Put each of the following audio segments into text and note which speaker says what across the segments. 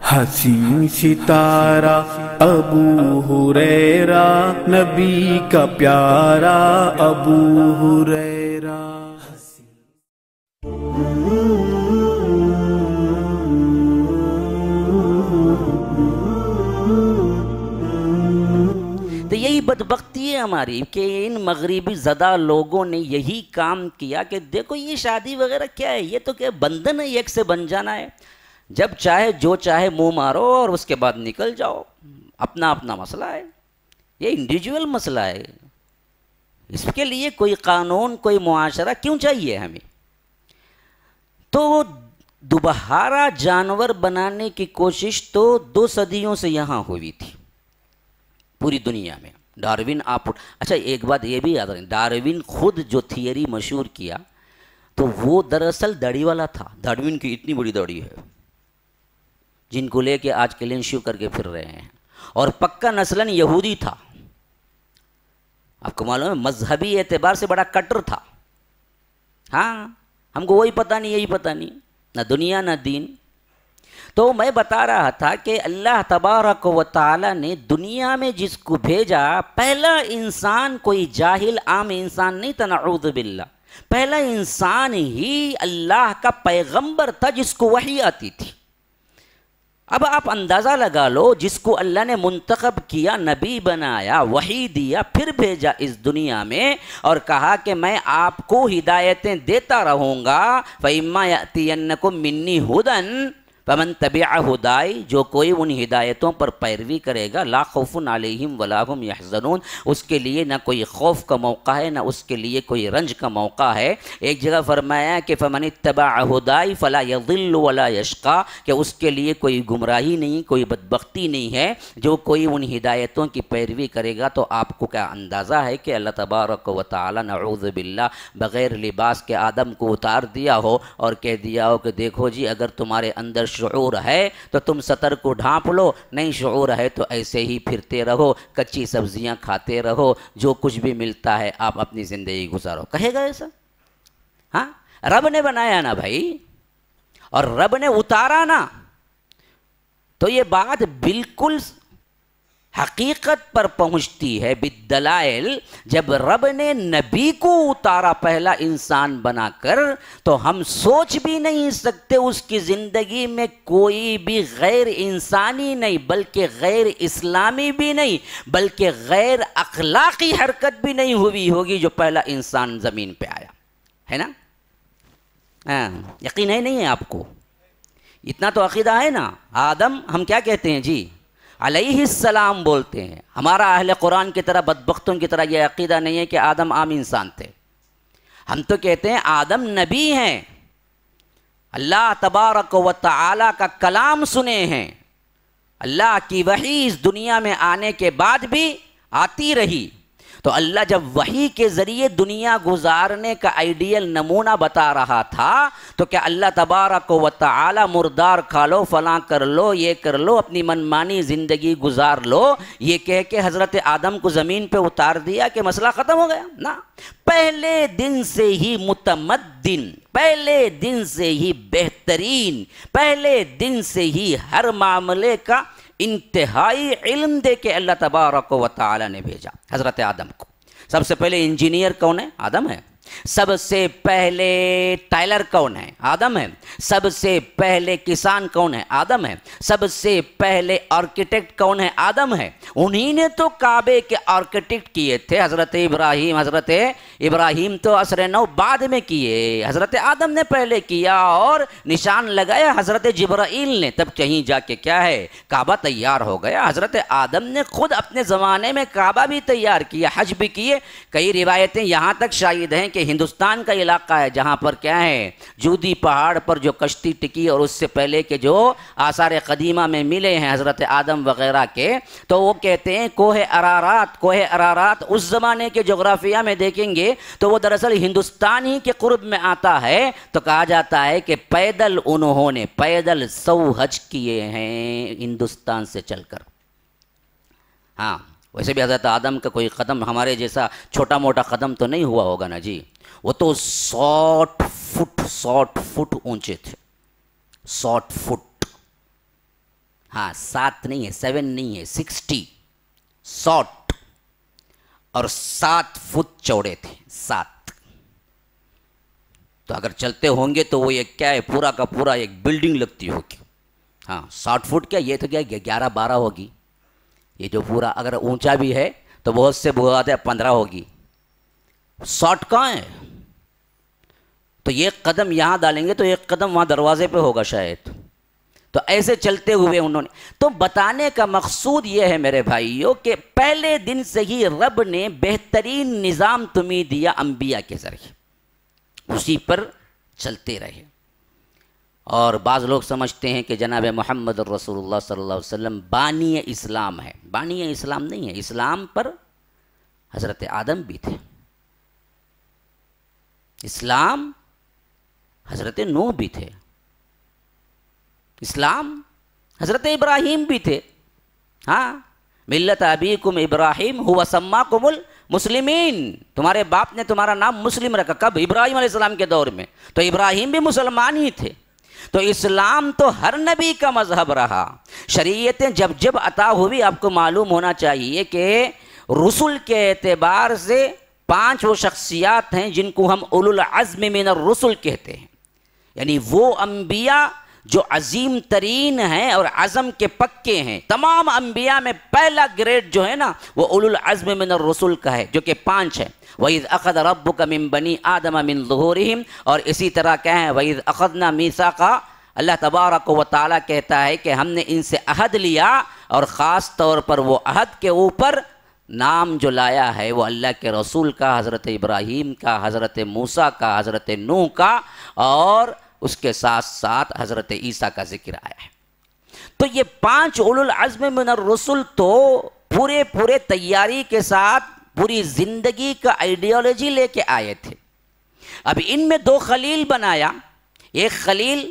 Speaker 1: حسین ستارہ ابو ہریرہ، نبی کا پیارا ابو ہریرہ۔
Speaker 2: تو یہی بدبختی ہے ہماری کہ ان مغربی زدہ لوگوں نے یہی کام کیا کہ دیکھو یہ شادی وغیرہ کیا ہے، یہ تو کیا بندھن ہے، ایک سے بن جانا ہے، جب چاہے جو چاہے منہ مارو اور اس کے بعد نکل جاؤ، اپنا اپنا مسئلہ ہے، یہ انڈیویجول مسئلہ ہے، اس کے لیے کوئی قانون کوئی معاشرہ کیوں چاہیے ہمیں؟ تو دوبارہ جانور بنانے کی کوشش تو 2 صدیوں سے یہاں ہوئی تھی پوری دنیا میں۔ ڈاروین اچھا ایک بات یہ بھی یاد رکھیں، ڈاروین خود جو تھیوری مشہور کیا تو وہ دراصل داڑھی والا تھا۔ ڈاروین کی اتنی بڑی داڑھی ہے جن کو لے کے آج کلین شو کر کے پھر رہے ہیں، اور پکا نسلاً یہودی تھا، آپ کو معلوم ہے مذہبی اعتبار سے بڑا کٹر تھا۔ ہاں ہم کو وہی پتہ نہیں یہی پتہ نہیں، نہ دنیا نہ دین۔ تو میں بتا رہا تھا کہ اللہ تبارک و تعالی نے دنیا میں جس کو بھیجا، پہلا انسان کوئی جاہل عام انسان نہیں تھا، نعوذ باللہ، پہلا انسان ہی اللہ کا پیغمبر تھا جس کو وحی آتی تھی۔ اب آپ اندازہ لگا لو، جس کو اللہ نے منتخب کیا، نبی بنایا، وحی دیا، پھر بھیجا اس دنیا میں اور کہا کہ میں آپ کو ہدایتیں دیتا رہوں گا، فَإِمَّا يَأْتِيَنَّكُم مِّنِّي هُدًى فَمَن تَبِعَ ہدائی، جو کوئی ان ہدایتوں پر پیروی کرے گا، لا خوف علیہم ولا هم یحزنون، اس کے لیے نہ کوئی خوف کا موقع ہے نہ اس کے لیے کوئی رنج کا موقع ہے۔ ایک جگہ فرمایا کہ فَمَنِ اتَّبَعَ ہدائی فَلَا يَضِلُّ وَلَا يَشْقَى، کہ اس کے لیے کوئی گمراہی نہیں، کوئی بدبختی نہیں ہے، جو کوئی ان ہدایتوں کی پیروی کرے گا۔ تو آپ کو کیا اندازہ ہے کہ اللہ تبارک و تعالی نعوذ باللہ بغیر لباس کے آدم کو اتار دیا ہو اور کہہ دیا ہو کہ دیکھو جی اگر تمہارے اندر شعور ہے تو تم سطر کو ڈھانپ لو، نہیں شعور ہے تو ایسے ہی پھرتے رہو، کچی سبزیاں کھاتے رہو، جو کچھ بھی ملتا ہے آپ اپنی زندگی گزارو، کہے گا ایسا؟ ہاں رب نے بنایا نا بھائی، اور رب نے اتارا نا، تو یہ بات بالکل حقیقت پر پہنچتی ہے بالدلائل۔ جب رب نے نبی کو اتارا پہلا انسان بنا کر، تو ہم سوچ بھی نہیں سکتے اس کی زندگی میں کوئی بھی غیر انسانی نہیں، بلکہ غیر اسلامی بھی نہیں، بلکہ غیر اخلاقی حرکت بھی نہیں ہوئی ہوگی جو پہلا انسان زمین پہ آیا ہے نا۔ یقین ہے نہیں ہے آپ کو؟ اتنا تو عقیدہ ہے نا۔ آدم ہم کیا کہتے ہیں جی؟ علیہ السلام بولتے ہیں۔ ہمارا اہل قرآن کی طرح بدبختوں کی طرح یہ عقیدہ نہیں ہے کہ آدم عام انسان تھے، ہم تو کہتے ہیں آدم نبی ہیں، اللہ تبارک و تعالی کا کلام سنے ہیں، اللہ کی وحی اس دنیا میں آنے کے بعد بھی آتی رہی، تو اللہ جب وحی کے ذریعے دنیا گزارنے کا آئیڈیل نمونہ بتا رہا تھا، تو کیا اللہ تبارک و تعالی مردار کھا لو، فلاں کر لو، یہ کر لو، اپنی منمانی زندگی گزار لو، یہ کہہ کے حضرت آدم کو زمین پہ اتار دیا کہ مسئلہ ختم ہو گیا؟ نا، پہلے دن سے ہی متمدن، پہلے دن سے ہی بہترین، پہلے دن سے ہی ہر معاملے کا انتہائی علم دے کے اللہ تبارک و تعالی نے بھیجا حضرت آدم کو۔ سب سے پہلے انجینئر کون ہے؟ آدم ہے۔ سب سے پہلے ٹائلر کون ہے؟ آدم ہے۔ سب سے پہلے کسان کون ہے؟ آدم ہے۔ سب سے پہلے آرکیٹیکٹ کون ہے؟ آدم ہے۔ انہی نے تو کعبے کے آرکیٹیکٹ کیے تھے حضرت ابراہیم۔ حضرت ابراہیم تو عصر نو بعد میں کیے، حضرت آدم نے پہلے کیا، اور نشان لگایا حضرت جبرائیل نے، تب کہیں جا کے کیا ہے کعبہ تیار ہو گیا۔ حضرت آدم نے خود اپنے زمانے میں کعبہ بھی تیار کیا، حج بھی کیے۔ کئی روایتیں یہاں تک شاہد ہیں کہ ہندوستان کا علاقہ ہے جہاں پر کیا ہے جودی پہاڑ پر جو کشتی ٹکی، اور اس سے پہلے کے جو آثار قدیمہ میں ملے ہیں حضرت آدم وغیرہ کے، تو وہ کہتے ہیں کوہ ارارات، کوہ ارارات اس زمانے کے جغرافیہ میں دیکھیں گے تو وہ دراصل ہندوستان ہی کے قرب میں آتا ہے۔ تو کہا جاتا ہے کہ پیدل انہوں نے 100 حج کیے ہیں ہندوستان سے چل کر۔ ہاں ویسے بھی حضرت آدم کا کوئی قدم ہمارے جیسا چھوٹا موٹا قدم تو نہیں ہوا ہوگا نا جی، وہ تو 60 فٹ اونچے تھے، 60 فٹ۔ ہاں 7 نہیں ہے، 7 نہیں ہے، 60 60 اور 7 فٹ چوڑے تھے، 7۔ تو اگر چلتے ہوں گے تو وہ ایک کیا ہے، پورا کا پورا ایک بلڈنگ لگتی ہوگی۔ ہاں 60 فٹ کیا، یہ تو کیا 11 12 ہوگی، یہ جو پورا اگر اونچا بھی ہے تو بہت سے بہت 15 ہوگی، 60 کہاں ہے؟ تو ایک قدم یہاں ڈالیں گے تو ایک قدم وہاں دروازے پہ ہوگا شاید۔ تو ایسے چلتے ہوئے انہوں نے، تو بتانے کا مقصود یہ ہے میرے بھائیوں کہ پہلے دن سے ہی رب نے بہترین نظام تمہیں دیا انبیاء کے ذریعے، اسی پر چلتے رہے۔ اور بعض لوگ سمجھتے ہیں کہ جناب محمد رسول اللہ صلی اللہ علیہ وسلم بانی اسلام ہے، بانی اسلام نہیں ہے، اسلام پر حضرت آدم بھی تھے، اسلام حضرت نوح بھی تھے، اسلام حضرت ابراہیم بھی تھے۔ ہاں ملت ابیکم ابراہیم هو سماکم المسلمین، تمہارے باپ نے تمہارا نام مسلم رکھا، کب؟ ابراہیم علیہ السلام کے دور میں، تو ابراہیم بھی مسلمان ہی تھے۔ تو اسلام تو ہر نبی کا مذہب رہا، شریعتیں جب جب عطا ہوئی، آپ کو معلوم ہونا چاہیے کہ رسل کے اعتبار سے 5 وہ شخصیات ہیں جن کو ہم اولو العزم من الرسل کہتے ہیں، یعنی وہ انبیاء جو عظیم ترین ہیں اور عزم کے پکے ہیں۔ تمام انبیاء میں پہلا گریڈ جو ہے نا وہ اولو العزم من الرسل کا ہے، جو کہ 5 ہے۔ وَإِذْ أَخَذَ رَبُّكَ مِن بَنِي آدَمَ مِن ظُهُورِهِمْ، اور اسی طرح کیا ہے وَإِذْ أَخَذْنَا مِيثَاقَ، اللہ تبارک و تعالیٰ کہتا ہے کہ ہم نے ان سے عہد لیا، اور خاص طور پر وہ عہد کے اوپر نام جو لایا ہے وہ اللہ کے رسول کا، حضرت ابراہیم کا، حضرت موسیٰ کا، حضرت نوح کا، اور اس کے ساتھ ساتھ حضرت عیسیٰ کا ذکر آیا ہے۔ تو یہ 5 اولو العزم من الرسل تو پورے تیاری کے ساتھ پوری زندگی کا آئیڈیالوجی لے کے آئے تھے۔ اب ان میں 2 خلیل بنایا، ایک خلیل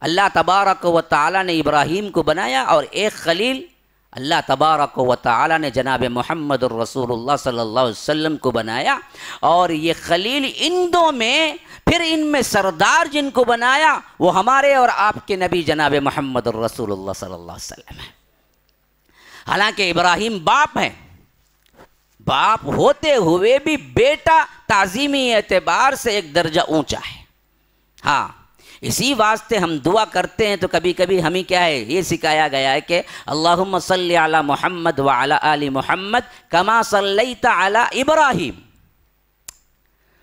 Speaker 2: اللہ تبارک و تعالیٰ نے ابراہیم کو بنایا، اور ایک خلیل اللہ تبارک و تعالیٰ نے جناب محمد الرسول اللہ صلی اللہ علیہ وسلم کو بنایا۔ اور یہ خلیل ان 2 میں، پھر ان میں سردار جن کو بنایا وہ ہمارے اور آپ کے نبی جناب محمد الرسول اللہ صلی اللہ علیہ وسلم ہے۔ حالانکہ ابراہیم باپ ہیں، باپ ہوتے ہوئے بھی بیٹا تعظیمی اعتبار سے ایک درجہ اونچا ہے۔ ہاں اسی واسطے ہم دعا کرتے ہیں تو کبھی کبھی ہمیں کیا ہے یہ سکھایا گیا ہے کہ اللہم صلی علی محمد وعلی آل محمد کما صلیت علی ابراہیم۔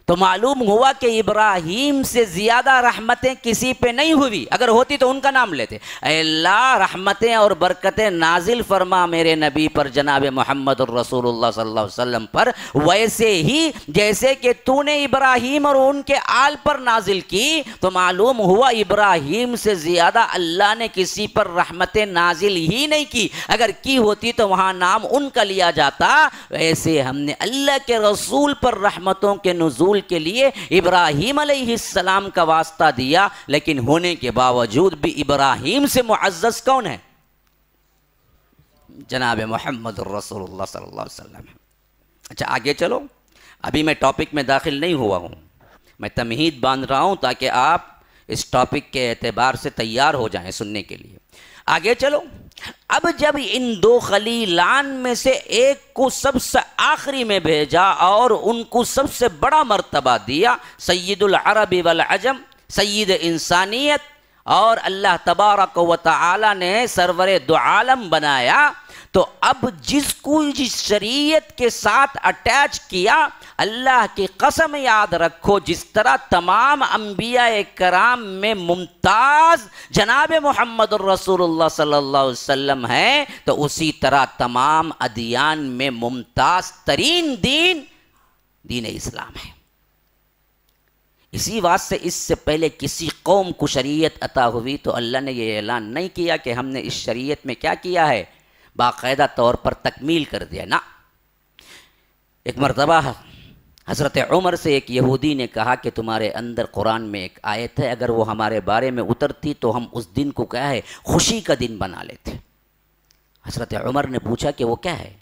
Speaker 2: تو معلوم ہوا کہ ابراہیم سے زیادہ رحمتیں کسی پہ نہیں ہوئی، اگر ہوتی تو ان کا نام لیتے۔ اے اللہ رحمتیں اور برکتیں نازل فرما میرے نبی پر جناب محمد الرسول اللہ صلی اللہ علیہ وسلم پر، ویسے ہی جیسے کہ تو نے ابراہیم اور ان کے آل پر نازل کی، تو معلوم ہوا ابراہیم سے زیادہ اللہ نے کسی پر رحمتیں نازل ہی نہیں کی، اگر کی ہوتی تو وہاں نام ان کا لیا جاتا۔ ویسے ہم نے اللہ کے رسول پر رحمتوں کے نزول کے لیے ابراہیم علیہ السلام کا واسطہ دیا، لیکن ہونے کے باوجود بھی ابراہیم سے معزز کون ہے؟ جناب محمد الرسول اللہ صلی اللہ علیہ وسلم۔ اچھا آگے چلو، ابھی میں ٹاپک میں داخل نہیں ہوا ہوں، میں تمہید باندھ رہا ہوں تاکہ آپ اس ٹاپک کے اعتبار سے تیار ہو جائیں سننے کے لیے۔ آگے چلو، اب جب ان 2 خلیلان میں سے ایک کو سب سے آخری میں بھیجا اور ان کو سب سے بڑا مرتبہ دیا، سید العرب والعجم، سید انسانیت، اور اللہ تبارک و تعالی نے سرور دو عالم بنایا، تو اب جس کو جس شریعت کے ساتھ اٹیچ کیا، اللہ کی قسم یاد رکھو جس طرح تمام انبیاء کرام میں ممتاز جناب محمد الرسول اللہ صلی اللہ علیہ وسلم ہے، تو اسی طرح تمام ادیان میں ممتاز ترین دین دین اسلام ہے۔ اسی واسطے اس سے پہلے کسی قوم کو شریعت عطا ہوئی تو اللہ نے یہ اعلان نہیں کیا کہ ہم نے اس شریعت میں کیا کیا ہے، باقاعدہ طور پر تکمیل کر دیا، نہ۔ ایک مرتبہ حضرت عمر سے ایک یہودی نے کہا کہ تمہارے اندر قرآن میں ایک آیت ہے، اگر وہ ہمارے بارے میں اترتی تو ہم اس دن کو کیا ہے خوشی کا دن بنا لیتے۔ حضرت عمر نے پوچھا کہ وہ کیا ہے؟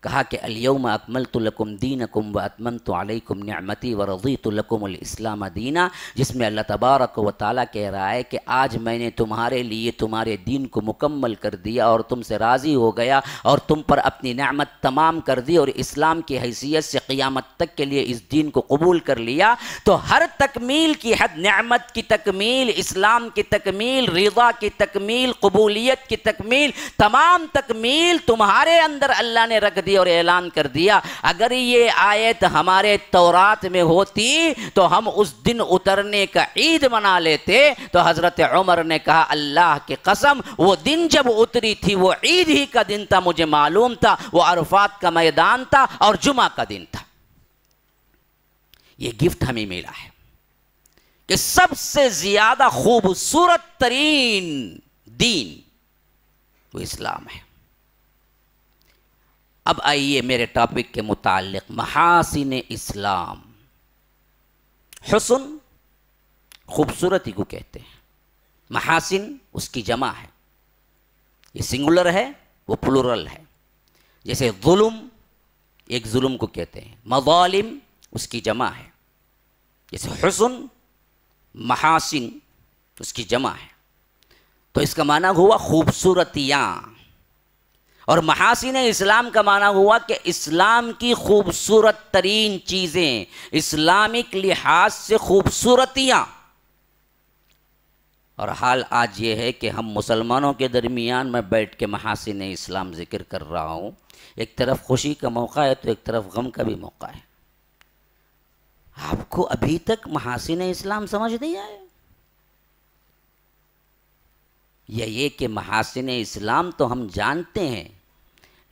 Speaker 2: کہا کہ الیوم اکملت لکم دینکم واتممت علیکم نعمتی ورضیت لکم الاسلام دینا، جس میں اللہ تبارک و تعالیٰ کہہ رہا ہے کہ آج میں نے تمہارے لیے تمہارے دین کو مکمل کر دیا اور تم سے راضی ہو گیا اور تم پر اپنی نعمت تمام کر دی اور اسلام کی حیثیت سے قیامت تک کے لیے اس دین کو قبول کر لیا۔ تو ہر تکمیل کی حد، نعمت کی تکمیل، اسلام کی تکمیل، رضا کی تکمیل، قبولیت کی تکمیل، تمام تکمیل تمہارے اندر اللہ نے رکھ دی اور اعلان کر دیا۔ اگر یہ آیت ہمارے تورات میں ہوتی تو ہم اس دن اترنے کا عید منا لیتے۔ تو حضرت عمر نے کہا اللہ کی قسم، وہ دن جب اتری تھی وہ عید ہی کا دن تھا، مجھے معلوم تھا وہ عرفات کا میدان تھا اور جمعہ کا دن تھا۔ یہ گفٹ ہمیں ملا ہے کہ سب سے زیادہ خوبصورت ترین دین وہ اسلام ہے۔ اب آئیے میرے ٹاپک کے متعلق، محاسن اسلام۔ حسن خوبصورتی کو کہتے ہیں، محاسن اس کی جمع ہے، یہ سنگولر ہے وہ پلورل ہے۔ جیسے ظلم ایک ظلم کو کہتے ہیں، مظالم اس کی جمع ہے۔ جیسے حسن محاسن اس کی جمع ہے، تو اس کا معنی ہوا خوبصورتیاں۔ اور محاسن اسلام کا معنی ہوا کہ اسلام کی خوبصورت ترین چیزیں، اسلامک لحاظ سے خوبصورتیاں۔ اور حال آج یہ ہے کہ ہم مسلمانوں کے درمیان میں بیٹھ کے محاسن اسلام ذکر کر رہا ہوں، ایک طرف خوشی کا موقع ہے تو ایک طرف غم کا بھی موقع ہے۔ آپ کو ابھی تک محاسن اسلام سمجھ نہیں آئے؟ یا یہ کہ محاسن اسلام تو ہم جانتے ہیں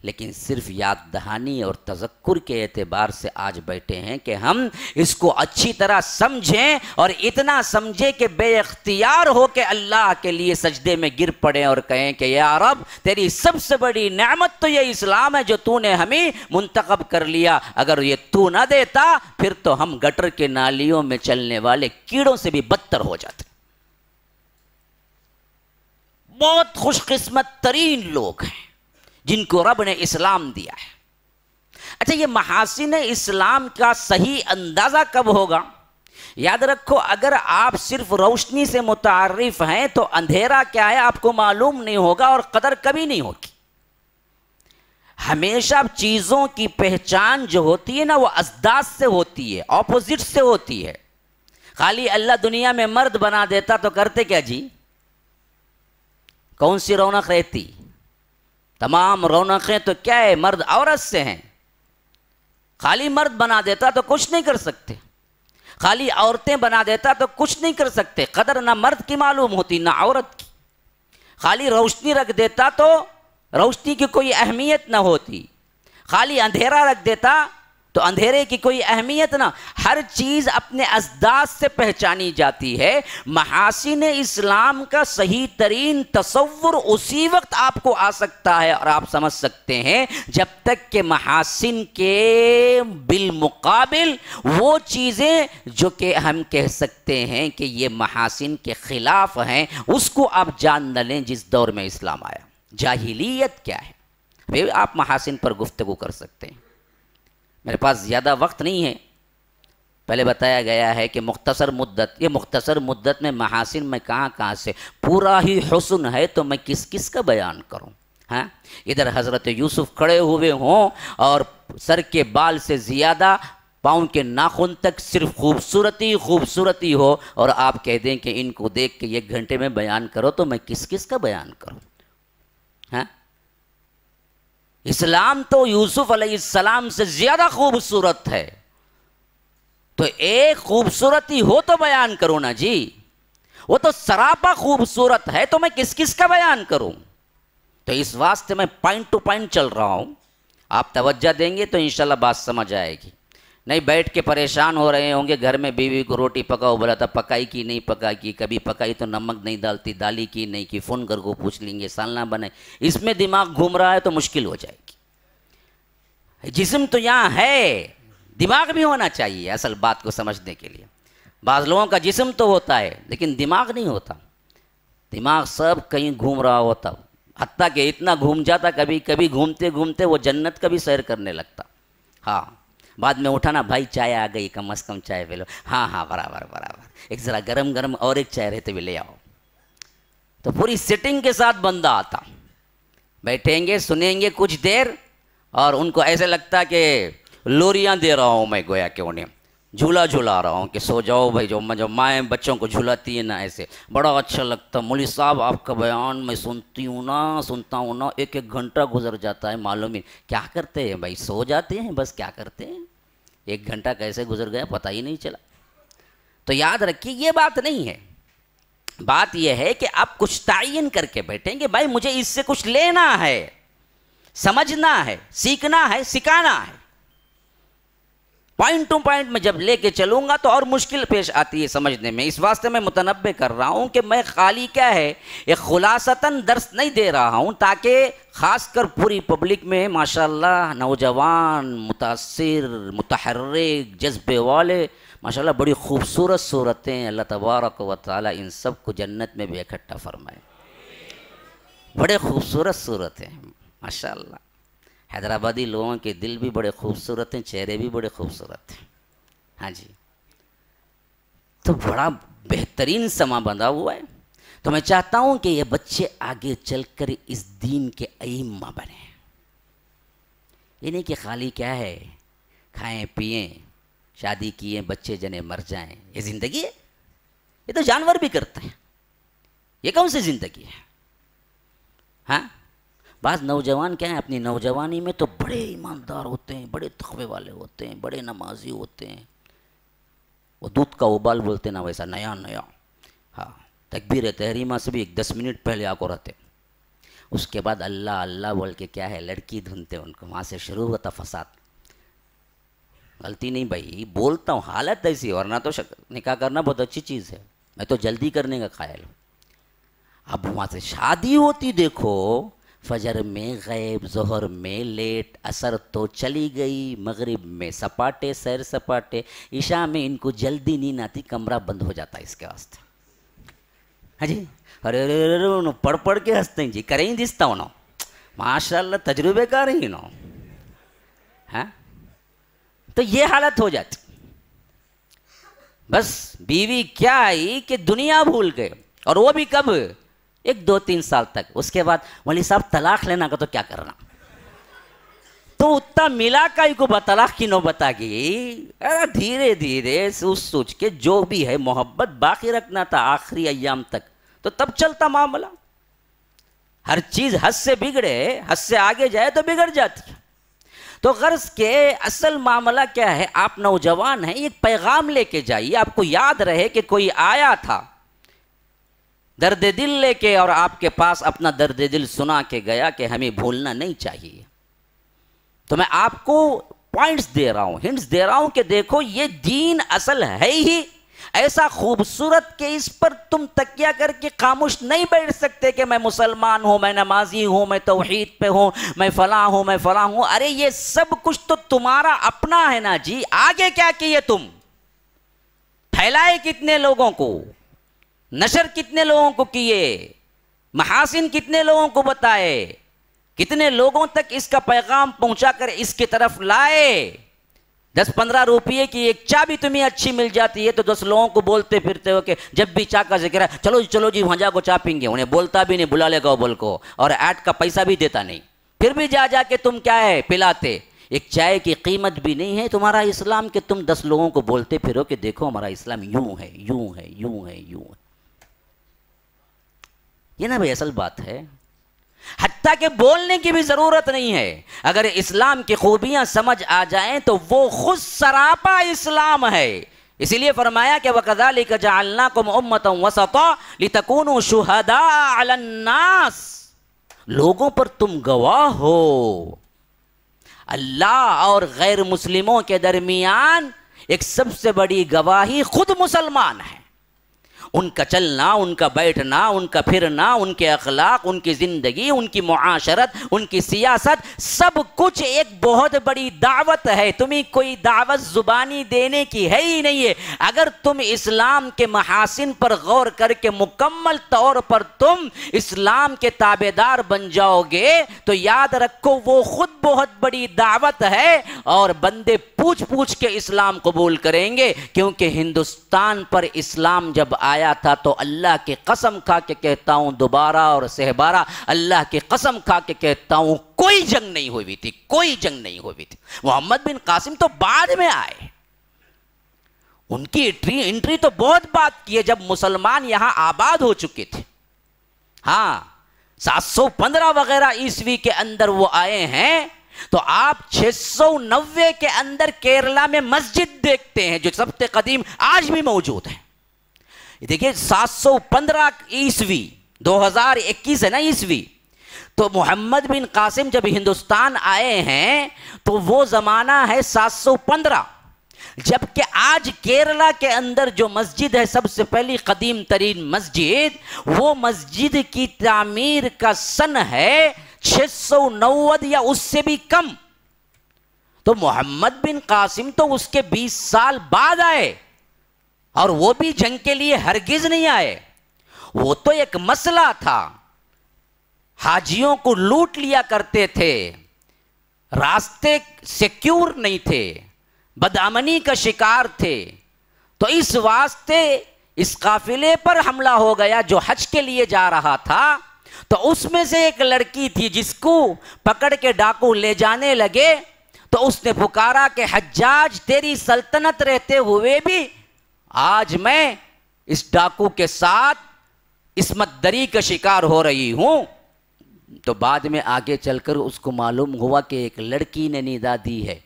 Speaker 2: لیکن صرف یاد دہانی اور تذکر کے اعتبار سے آج بیٹھے ہیں کہ ہم اس کو اچھی طرح سمجھیں اور اتنا سمجھیں کہ بے اختیار ہو کے اللہ کے لیے سجدے میں گر پڑیں اور کہیں کہ یا رب تیری سب سے بڑی نعمت تو یہ اسلام ہے جو تو نے ہمیں منتخب کر لیا، اگر یہ تو نہ دیتا پھر تو ہم گٹر کے نالیوں میں چلنے والے کیڑوں سے بھی بدتر ہو جاتے۔ بہت خوش قسمت ترین لوگ ہیں جن کو رب نے اسلام دیا ہے۔ اچھا، یہ محاسن اسلام کا صحیح اندازہ کب ہوگا؟ یاد رکھو، اگر آپ صرف روشنی سے متعارف ہیں تو اندھیرا کیا ہے آپ کو معلوم نہیں ہوگا اور قدر کبھی نہیں ہوگی۔ ہمیشہ چیزوں کی پہچان جو ہوتی ہے نا وہ ازداد سے ہوتی ہے، اپوزٹ سے ہوتی ہے۔ خالی اللہ دنیا میں مرد بنا دیتا تو کرتے کیا جی؟ کون سی رونق رہتی؟ تمام رونقیں تو کیا ہے؟ مرد عورت سے ہیں۔ خالی مرد بنا دیتا تو کچھ نہیں کر سکتے، خالی عورتیں بنا دیتا تو کچھ نہیں کر سکتے، قدر نہ مرد کی معلوم ہوتی نہ عورت کی۔ خالی روشنی رکھ دیتا تو روشنی کی کوئی اہمیت نہ ہوتی، خالی اندھیرا رکھ دیتا تو اندھیرے کی کوئی اہمیت نہ۔ ہر چیز اپنے ازداد سے پہچانی جاتی ہے۔ محاسن اسلام کا صحیح ترین تصور اسی وقت آپ کو آ سکتا ہے اور آپ سمجھ سکتے ہیں جب تک کہ محاسن کے بالمقابل وہ چیزیں جو کہ ہم کہہ سکتے ہیں کہ یہ محاسن کے خلاف ہیں اس کو آپ جان نہ لیں جس دور میں اسلام آیا۔ جاہلیت کیا ہے؟ پھر آپ محاسن پر گفتگو کر سکتے ہیں۔ میرے پاس زیادہ وقت نہیں ہے، پہلے بتایا گیا ہے کہ مختصر مدت میں محاسن میں کہاں سے، پورا ہی حسن ہے تو میں کس کا بیان کروں؟ ہاں، ادھر حضرت یوسف کھڑے ہوئے ہوں اور سر کے بال سے زیادہ پاؤں کے ناخن تک صرف خوبصورتی ہو اور آپ کہہ دیں کہ ان کو دیکھ کے 1 گھنٹے میں بیان کرو تو میں کس کا بیان کروں؟ ہاں، اسلام تو یوسف علیہ السلام سے زیادہ خوبصورت ہے، تو ایک خوبصورتی ہو تو بیان کرو نا جی، وہ تو سراپا خوبصورت ہے تو میں کس کا بیان کروں؟ تو اس واسطے میں پوائنٹ ٹو پوائنٹ چل رہا ہوں، آپ توجہ دیں گے تو انشاءاللہ بات سمجھ آئے گی۔ نہیں بیٹھ کے پریشان ہو رہے ہوں گے، گھر میں بیوی کو روٹی پکاؤ، بولا تھا پکائی کی نہیں پکائی کی، کبھی پکائی تو نمک نہیں ڈالتی، دالی کی نہیں کی، فون کر کو پوچھ لیں گے، سالنا بنائے، اس میں دماغ گھوم رہا ہے تو مشکل ہو جائے گی۔ جسم تو یہاں ہے، دماغ بھی ہونا چاہیے اصل بات کو سمجھنے کے لیے۔ بعض لوگوں کا جسم تو ہوتا ہے لیکن دماغ نہیں ہوتا، دماغ سب کہیں گھوم رہا ہوتا، حتیٰ کہ اتنا گھوم جاتا کبھی کبھی گھومتے گھومتے وہ جنت کا بھی سیر کرنے لگتا. ہاں بعد میں اٹھانا بھائی چائے آ گئی کم از کم چائے پی لو. ہاں ہاں برابر برابر ایک ذرا گرم گرم اور ایک چائے رہتے بھی لے آؤ. تو پوری سیٹنگ کے ساتھ بندہ آتا, بیٹھیں گے سنیں گے کچھ دیر اور ان کو ایسے لگتا کہ لوریاں دے رہا ہوں میں, گویا کہ انہیں جھولا جھولا رہا ہوں کہ سو جاؤ بھائی. جو مائیں بچوں کو جھلاتی ہیں نا ایسے بڑا اچھا لگتا. مولوی صاحب آپ کا بیان میں سنتا ہوں نا ایک ایک گھنٹہ گزر جاتا ہے معلوم ہی. کیا کرتے ہیں بھائی, سو جاتے ہیں بس. کیا کرتے ہیں, ایک گھنٹہ کیسے گزر گیا پتہ ہی نہیں چلا. تو یاد رکھیے یہ بات نہیں ہے, بات یہ ہے کہ آپ کچھ تعین کر کے بیٹھیں گے بھائی مجھے اس سے کچھ لینا ہے, سمجھنا ہے, سیکھنا ہے, سکھانا ہے. پوائنٹ ٹو پوائنٹ میں جب لے کے چلوں گا تو اور مشکل پیش آتی ہے سمجھنے میں. اس واسطے میں متنبہ کر رہا ہوں کہ میں خالی کیا ہے ایک خلاصتاً درس نہیں دے رہا ہوں, تاکہ خاص کر پوری پبلک میں ماشاءاللہ نوجوان متاثر متحرک جذبے والے ماشاءاللہ بڑی خوبصورت صورتیں اللہ تبارک و تعالی ان سب کو جنت میں بھی اکٹھا فرمائے. بڑے خوبصورت صورتیں ماشاءاللہ. حیدرآبادی لوگوں کے دل بھی بڑے خوبصورت ہیں, چہرے بھی بڑے خوبصورت ہیں. ہاں جی, تو بڑا بہترین سما بندھا ہوا ہے. تو میں چاہتا ہوں کہ یہ بچے آگے چل کر اس دین کے ائمہ بنیں. یہ نہیں کہ خالی کیا ہے کھائیں پئیں شادی کیے بچے جنے مر جائیں, یہ زندگی ہے؟ یہ تو جانور بھی کرتے ہیں, یہ کون سی زندگی ہے؟ ہاں بعض نوجوان کیا ہیں اپنی نوجوانی میں تو بڑے ایماندار ہوتے ہیں, بڑے تقوی والے ہوتے ہیں, بڑے نمازی ہوتے ہیں. وہ دودھ کا ابال بولتے نا ویسا نیا نیا. ہاں تکبیر تحریمہ سے بھی 10 منٹ پہلے آ کو رہتے. اس کے بعد اللہ اللہ بول کے کیا ہے لڑکی ڈھونڈتے ان کو, وہاں سے شروع ہوتا فساد. غلطی نہیں بھائی بولتا ہوں, حالت ایسی, ورنہ تو نکاح کرنا بہت اچھی چیز ہے, میں تو جلدی کرنے کا قائل ہوں. اب وہاں سے شادی ہوتی دیکھو, فجر میں غیب, ظہر میں لیٹ, عصر تو چلی گئی, مغرب میں سپاٹے سیر سپاٹے, عشاء میں ان کو جلدی نیند آتی, کمرہ بند ہو جاتا ہے اس کے واسطے. ہاں جی ارے ارے پڑھ پڑھ کے ہنستے ہیں جی, کریں ہی دستا ہوں نا ماشاء اللہ تجربے کار ہی نا. ہاں تو یہ حالت ہو جاتی. بس بیوی کیا آئی کہ دنیا بھول گئے, اور وہ بھی کب 1-2-3 سال تک. اس کے بعد مولوی صاحب طلاق لینا کا تو کیا کرنا, تو اتنا ملا کائی کو طلاق کی نوبت آ گئی. دھیرے دھیرے سوچ کے جو بھی ہے محبت باقی رکھنا تھا آخری ایام تک, تو تب چلتا معاملہ. ہر چیز حد سے بگڑے, حد سے آگے جائے تو بگڑ جاتی. تو غرض کے اصل معاملہ کیا ہے, آپ نوجوان ہیں, ایک پیغام لے کے جائیے. آپ کو یاد رہے کہ کوئی آیا تھا درد دل لے کے, اور آپ کے پاس اپنا درد دل سنا کے گیا کہ ہمیں بھولنا نہیں چاہیے. تو میں آپ کو پوائنٹس دے رہا ہوں, ہنٹس دے رہا ہوں کہ دیکھو یہ دین اصل ہے ہی ایسا خوبصورت کہ اس پر تم تکیہ کر کے خاموش نہیں بیٹھ سکتے کہ میں مسلمان ہوں, میں نمازی ہوں, میں توحید پہ ہوں, میں فلاں ہوں, میں فلاں ہوں. ارے یہ سب کچھ تو تمہارا اپنا ہے نا جی. آگے کیا کیے تم, پھیلائے کتنے لوگوں کو, نشر کتنے لوگوں کو کیے, محاسن کتنے لوگوں کو بتائے, کتنے لوگوں تک اس کا پیغام پہنچا کر اس کی طرف لائے. 10-15 روپئے کی ایک چائے بھی تمہیں اچھی مل جاتی ہے تو 10 لوگوں کو بولتے پھرتے ہو کہ جب بھی چائے کا ذکر ہے چلو جی وہاں جا کو چائے پیں گے. انہیں بولتا بھی نہیں, بلا لے گا بول کو, اور ایڈ کا پیسہ بھی دیتا نہیں, پھر بھی جا کے تم کیا ہے پلاتے. ایک چائے کی قیمت بھی نہیں ہے تمہارا اسلام کہ تم 10 لوگوں کو بولتے پھرو کہ دیکھو ہمارا اسلام یوں ہے یوں ہے یوں ہے یوں ہے. یہ نا بھائی اصل بات ہے. حتیٰ کہ بولنے کی بھی ضرورت نہیں ہے. اگر اسلام کی خوبیاں سمجھ آ جائیں تو وہ خود سراپا اسلام ہے. اسی لیے فرمایا کہ وَكَذَلِكَ جَعَلْنَاكُمْ أُمَّةً وَسَطًا لِتَكُونُوا شُهَدَاءَ عَلَى النَّاسِ, لوگوں پر تم گواہ ہو. اللہ اور غیر مسلموں کے درمیان ایک سب سے بڑی گواہی خود مسلمان ہے. ان کا چلنا، ان کا بیٹھنا، ان کا پھرنا، ان کے اخلاق، ان کی زندگی، ان کی معاشرت، ان کی سیاست، سب کچھ ایک بہت بڑی دعوت ہے. تمہیں کوئی دعوت زبانی دینے کی ہے ہی نہیں ہے. اگر تم اسلام کے محاسن پر غور کر کے مکمل طور پر تم اسلام کے تابعدار بن جاؤ گے تو یاد رکھو وہ خود بہت بڑی دعوت ہے، اور بندے پوچھ پوچھ کے اسلام قبول کریں گے. کیونکہ ہندوستان پر اسلام جب آیا تھا تو اللہ کی قسم کھا کے کہتا ہوں دوبارہ اور سہبارہ، اللہ کی قسم کھا کے کہتا ہوں کوئی جنگ نہیں ہوئی تھی، کوئی جنگ نہیں ہوئی تھی. محمد بن قاسم تو بعد میں آئے، ان کی انٹری تو بہت بات کی ہے جب مسلمان یہاں آباد ہو چکے تھے. ہاں 715 وغیرہ عیسوی کے اندر وہ آئے ہیں، تو آپ 690 کے اندر کیرلا میں مسجد دیکھتے ہیں جو سب سے قدیم آج بھی موجود ہے. دیکھیں 715 عیسوی، 2021 ہے نا عیسوی، تو محمد بن قاسم جب ہندوستان آئے ہیں تو وہ زمانہ ہے 715، جبکہ آج کیرلا کے اندر جو مسجد ہے سب سے پہلی قدیم ترین مسجد، وہ مسجد کی تعمیر کا سن ہے 690 یا اس سے بھی کم. تو محمد بن قاسم تو اس کے 20 سال بعد آئے، اور وہ بھی جنگ کے لیے ہرگز نہیں آئے. وہ تو ایک مسئلہ تھا، حاجیوں کو لوٹ لیا کرتے تھے، راستے سیکیور نہیں تھے، بدامنی کا شکار تھے. تو اس واسطے اس قافلے پر حملہ ہو گیا جو حج کے لیے جا رہا تھا. تو اس میں سے ایک لڑکی تھی جس کو پکڑ کے ڈاکو لے جانے لگے، تو اس نے پکارا کہ حجاج تیری سلطنت رہتے ہوئے بھی آج میں اس ڈاکو کے ساتھ عصمت دری کا شکار ہو رہی ہوں. تو بعد میں آگے چل کر اس کو معلوم ہوا کہ ایک لڑکی نے ندا دی ہے.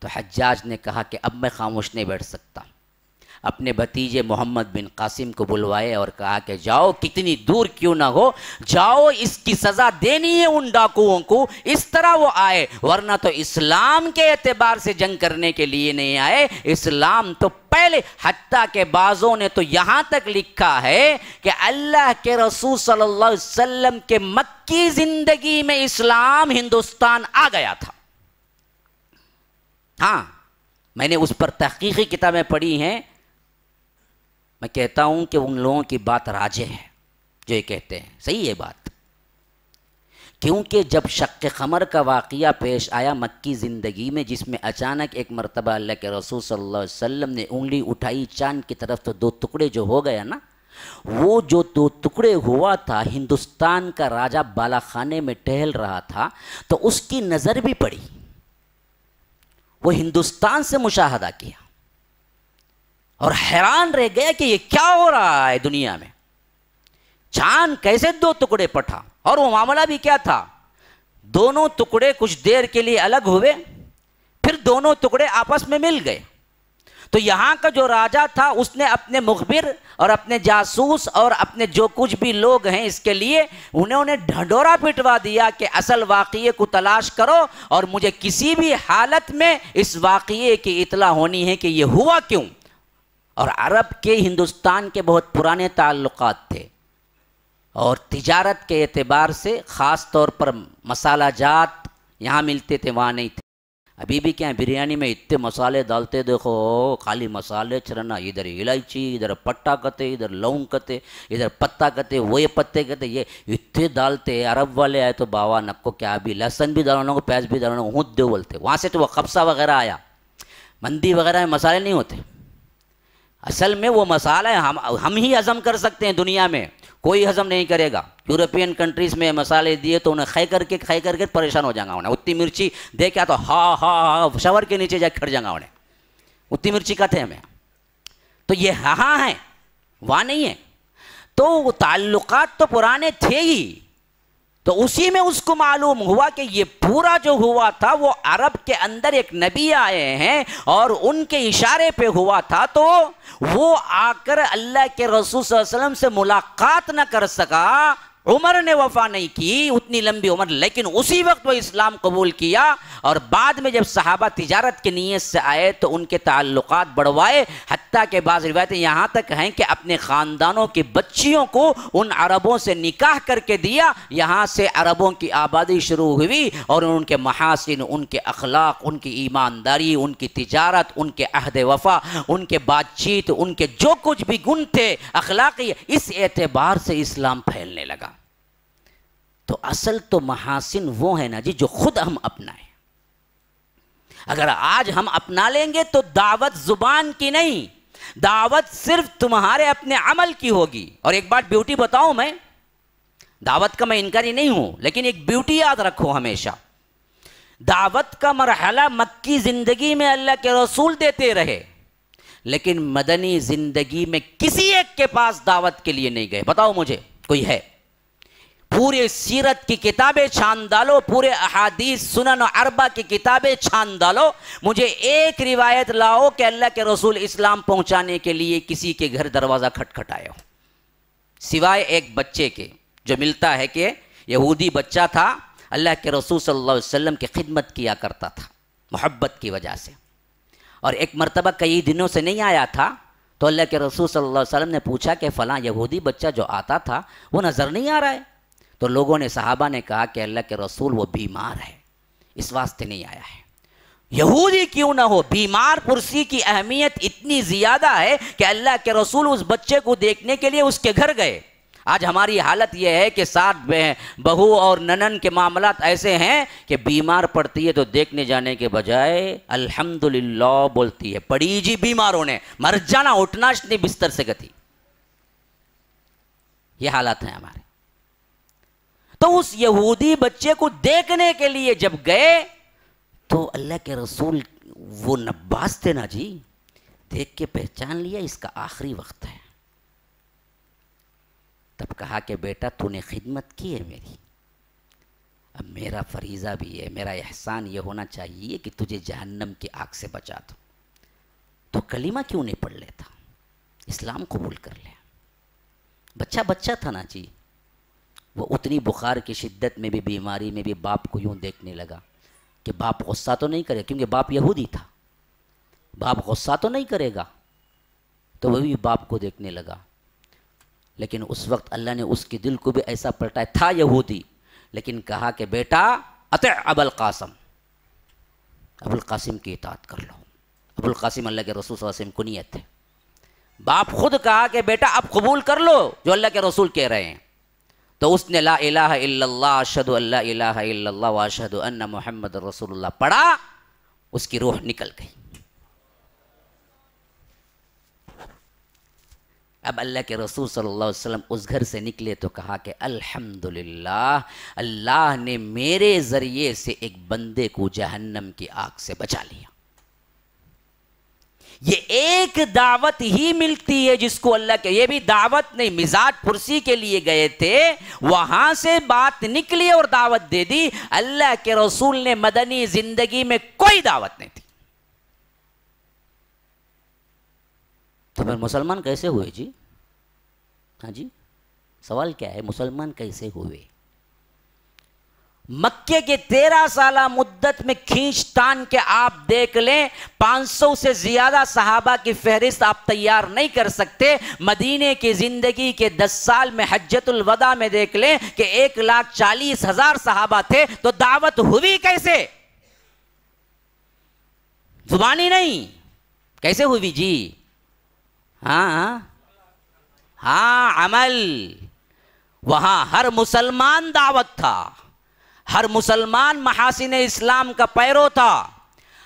Speaker 2: تو حجاج نے کہا کہ اب میں خاموش نہیں بیٹھ سکتا، اپنے بھتیجے محمد بن قاسم کو بلوائے اور کہا کہ جاؤ، کتنی دور کیوں نہ ہو، جاؤ اس کی سزا دینی ہے ان ڈاکوؤں کو. اس طرح وہ آئے، ورنہ تو اسلام کے اعتبار سے جنگ کرنے کے لیے نہیں آئے. اسلام تو پہلے، حتیٰ کہ بعضوں نے تو یہاں تک لکھا ہے کہ اللہ کے رسول صلی اللہ علیہ وسلم کے مکی زندگی میں اسلام ہندوستان آ گیا تھا. ہاں میں نے اس پر تحقیقی کتابیں پڑھی ہیں. میں کہتا ہوں کہ ان لوگوں کی بات راجح ہے جو یہ کہتے ہیں، صحیح ہے بات. کیونکہ جب شق قمر کا واقعہ پیش آیا مکی زندگی میں، جس میں اچانک ایک مرتبہ اللہ کے رسول صلی اللہ علیہ وسلم نے انگلی اٹھائی چاند کی طرف، تو 2 ٹکڑے جو ہو گیا نا، وہ جو 2 ٹکڑے ہوا تھا، ہندوستان کا راجہ بالا خانے میں ٹہل رہا تھا تو اس کی نظر بھی پڑی. وہ ہندوستان سے مشاہدہ کیا اور حیران رہ گیا کہ یہ کیا ہو رہا ہے دنیا میں. چاند کیسے 2 ٹکڑے پٹھا، اور وہ معاملہ بھی کیا تھا، دونوں ٹکڑے کچھ دیر کے لیے الگ ہوئے، پھر دونوں ٹکڑے آپس میں مل گئے. تو یہاں کا جو راجہ تھا اس نے اپنے مخبر اور اپنے جاسوس اور اپنے جو کچھ بھی لوگ ہیں اس کے لیے انہوں نے ڈھنڈورا پٹوا دیا کہ اصل واقعے کو تلاش کرو اور مجھے کسی بھی حالت میں اس واقعے کی اطلاع ہونی ہے کہ یہ ہوا کیوں. اور عرب کے ہندوستان کے بہت پرانے تعلقات تھے، اور تجارت کے اعتبار سے خاص طور پر مسالہ جات یہاں ملتے تھے، وہاں نہیں تھے. ابھی بھی کیا بریانی میں اتنے مسالے ڈالتے، دیکھو خالی مسالے چرنا، ادھر الائچی، ادھر پٹا کتے، ادھر لونگ کتے، ادھر پتا کتے، وہ یہ پتے کتے، یہ اتنے ڈالتے. عرب والے آئے تو باوا نکو کیا بھی لہسن بھی ڈالنا کو، پیاز بھی ڈالنا کو، ہوں دے بولتے. وہاں سے تو وہ قبصہ وغیرہ آیا. مندی وغیرہ میں مسالے نہیں ہوتے. اصل میں وہ مسالہ ہم ہی ہضم کر سکتے ہیں، دنیا میں کوئی ہضم نہیں کرے گا. یورپین کنٹریز میں مسالے دیے تو انہیں کھے کر کے پریشان ہو جائیں گا. انہیں اتنی مرچی دے کے تو ہاں شاور کے نیچے جا کے کھڑ جائیں گا. انہیں اتنی مرچی کا تھے ہمیں. تو یہ ہاں ہیں، وہاں نہیں ہے. تو وہ تعلقات تو پرانے تھے ہی. تو اسی میں اس کو معلوم ہوا کہ یہ پورا جو ہوا تھا وہ عرب کے اندر ایک نبی آئے ہیں اور ان کے اشارے پہ ہوا تھا. تو وہ آ کر اللہ کے رسول صلی اللہ علیہ وسلم سے ملاقات نہ کر سکا. عمر نے وفا نہیں کی اتنی لمبی عمر، لیکن اسی وقت وہ اسلام قبول کیا، اور بعد میں جب صحابہ تجارت کی نیت سے آئے تو ان کے تعلقات بڑھوائے، حتیٰ کہ بعض روایتیں یہاں تک ہیں کہ اپنے خاندانوں کی بچیوں کو ان عربوں سے نکاح کر کے دیا، یہاں سے عربوں کی آبادی شروع ہوئی، اور ان کے محاسن، ان کے اخلاق، ان کی ایمانداری، ان کی تجارت، ان کے عہد وفا، ان کے بات چیت، ان کے جو کچھ بھی گن تھے اخلاقی، اس اعتبار سے اسلام پھیلنے لگا۔ تو اصل تو محاسن وہ ہیں نا جی جو خود ہم اپنائیں۔ اگر آج ہم اپنا لیں گے تو دعوت زبان کی نہیں، دعوت صرف تمہارے اپنے عمل کی ہوگی۔ اور ایک بات بیوٹی بتاؤں، میں دعوت کا میں انکاری نہیں ہوں، لیکن ایک بیوٹی یاد رکھو ہمیشہ، دعوت کا مرحلہ مکی زندگی میں اللہ کے رسول دیتے رہے، لیکن مدنی زندگی میں کسی ایک کے پاس دعوت کے لیے نہیں گئے۔ بتاؤ مجھے کوئی ہے؟ پورے سیرت کی کتابیں چھان ڈالو، پورے احادیث سنن و اربع کی کتابیں چھان ڈالو، مجھے ایک روایت لاؤ کہ اللہ کے رسول اسلام پہنچانے کے لیے کسی کے گھر دروازہ کھٹکھٹایا ہو، سوائے ایک بچے کے جو ملتا ہے کہ یہودی بچہ تھا، اللہ کے رسول صلی اللہ علیہ وسلم کی خدمت کیا کرتا تھا محبت کی وجہ سے، اور ایک مرتبہ کئی دنوں سے نہیں آیا تھا، تو اللہ کے رسول صلی اللہ علیہ وسلم نے پوچھا کہ فلاں یہودی بچہ جو آتا تھا وہ نظر نہیں آ رہا ہے؟ تو لوگوں نے، صحابہ نے کہا کہ اللہ کے رسول وہ بیمار ہے، اس واسطے نہیں آیا ہے۔ یہودی کیوں نہ ہو، بیمار پرسی کی اہمیت اتنی زیادہ ہے کہ اللہ کے رسول اس بچے کو دیکھنے کے لیے اس کے گھر گئے۔ آج ہماری حالت یہ ہے کہ ساتھ بہو اور ننن کے معاملات ایسے ہیں کہ بیمار پڑتی ہے تو دیکھنے جانے کے بجائے الحمدللہ بولتی ہے، پڑی جی بیمار ہونے، مر جانا اٹھنا نہیں بستر سے گتی۔ یہ حالات ہیں ہمارے۔ تو اس یہودی بچے کو دیکھنے کے لیے جب گئے تو اللہ کے رسول وہ نباز تھے نا جی، دیکھ کے پہچان لیا اس کا آخری وقت ہے۔ تب کہا کہ بیٹا تو نے خدمت کی ہے میری، اب میرا فریضہ بھی ہے، میرا احسان یہ ہونا چاہیے کہ تجھے جہنم کی آگ سے بچا دوں، تو کلمہ کیوں نہیں پڑھ لیتا، اسلام قبول کر لے۔ بچہ تھا نا جی، وہ اتنی بخار کی شدت میں بھی، بیماری میں بھی باپ کو یوں دیکھنے لگا کہ باپ غصہ تو نہیں کرے، کیونکہ باپ یہودی تھا، باپ غصہ تو نہیں کرے گا، تو وہ بھی باپ کو دیکھنے لگا۔ لیکن اس وقت اللہ نے اس کے دل کو بھی ایسا پلٹایا، تھا یہودی لیکن کہا کہ بیٹا اطع ابا القاسم، ابو القاسم کی اطاعت کر لو۔ ابو القاسم اللہ کے رسول صلی اللہ علیہ وسلم کنیت ہے۔ باپ خود کہا کہ بیٹا اب قبول کر لو جو اللہ کے رسول کہہ رہے ہیں، تو اس نے لا الہ الا اللہ اشہد ان لا الہ الا اللہ واشہد ان محمد رسول اللہ پڑھا، اس کی روح نکل گئی۔ اب اللہ کے رسول صلی اللہ علیہ وسلم اس گھر سے نکلے تو کہا کہ الحمدللہ، اللہ نے میرے ذریعے سے ایک بندے کو جہنم کی آگ سے بچا لیا۔ یہ ایک دعوت ہی ملتی ہے جس کو اللہ کے، یہ بھی دعوت نہیں، مزاج پرسی کے لیے گئے تھے، وہاں سے بات نکلی اور دعوت دے دی۔ اللہ کے رسول نے مدنی زندگی میں کوئی دعوت نہیں تھی۔ تو پھر مسلمان کیسے ہوئے جی؟ ہاں جی، سوال کیا ہے، مسلمان کیسے ہوئے؟ مکے کے 13 سالہ مدت میں کھینچ تان کے آپ دیکھ لیں، 500 سے زیادہ صحابہ کی فہرست آپ تیار نہیں کر سکتے۔ مدینے کی زندگی کے 10 سال میں حجۃ الوداع میں دیکھ لیں کہ 1,40,000 صحابہ تھے، تو دعوت ہوئی کیسے؟ زبانی نہیں، کیسے ہوئی جی؟ ہاں عمل۔ وہاں ہر مسلمان دعوت تھا، ہر مسلمان محاسن اسلام کا پیرو تھا،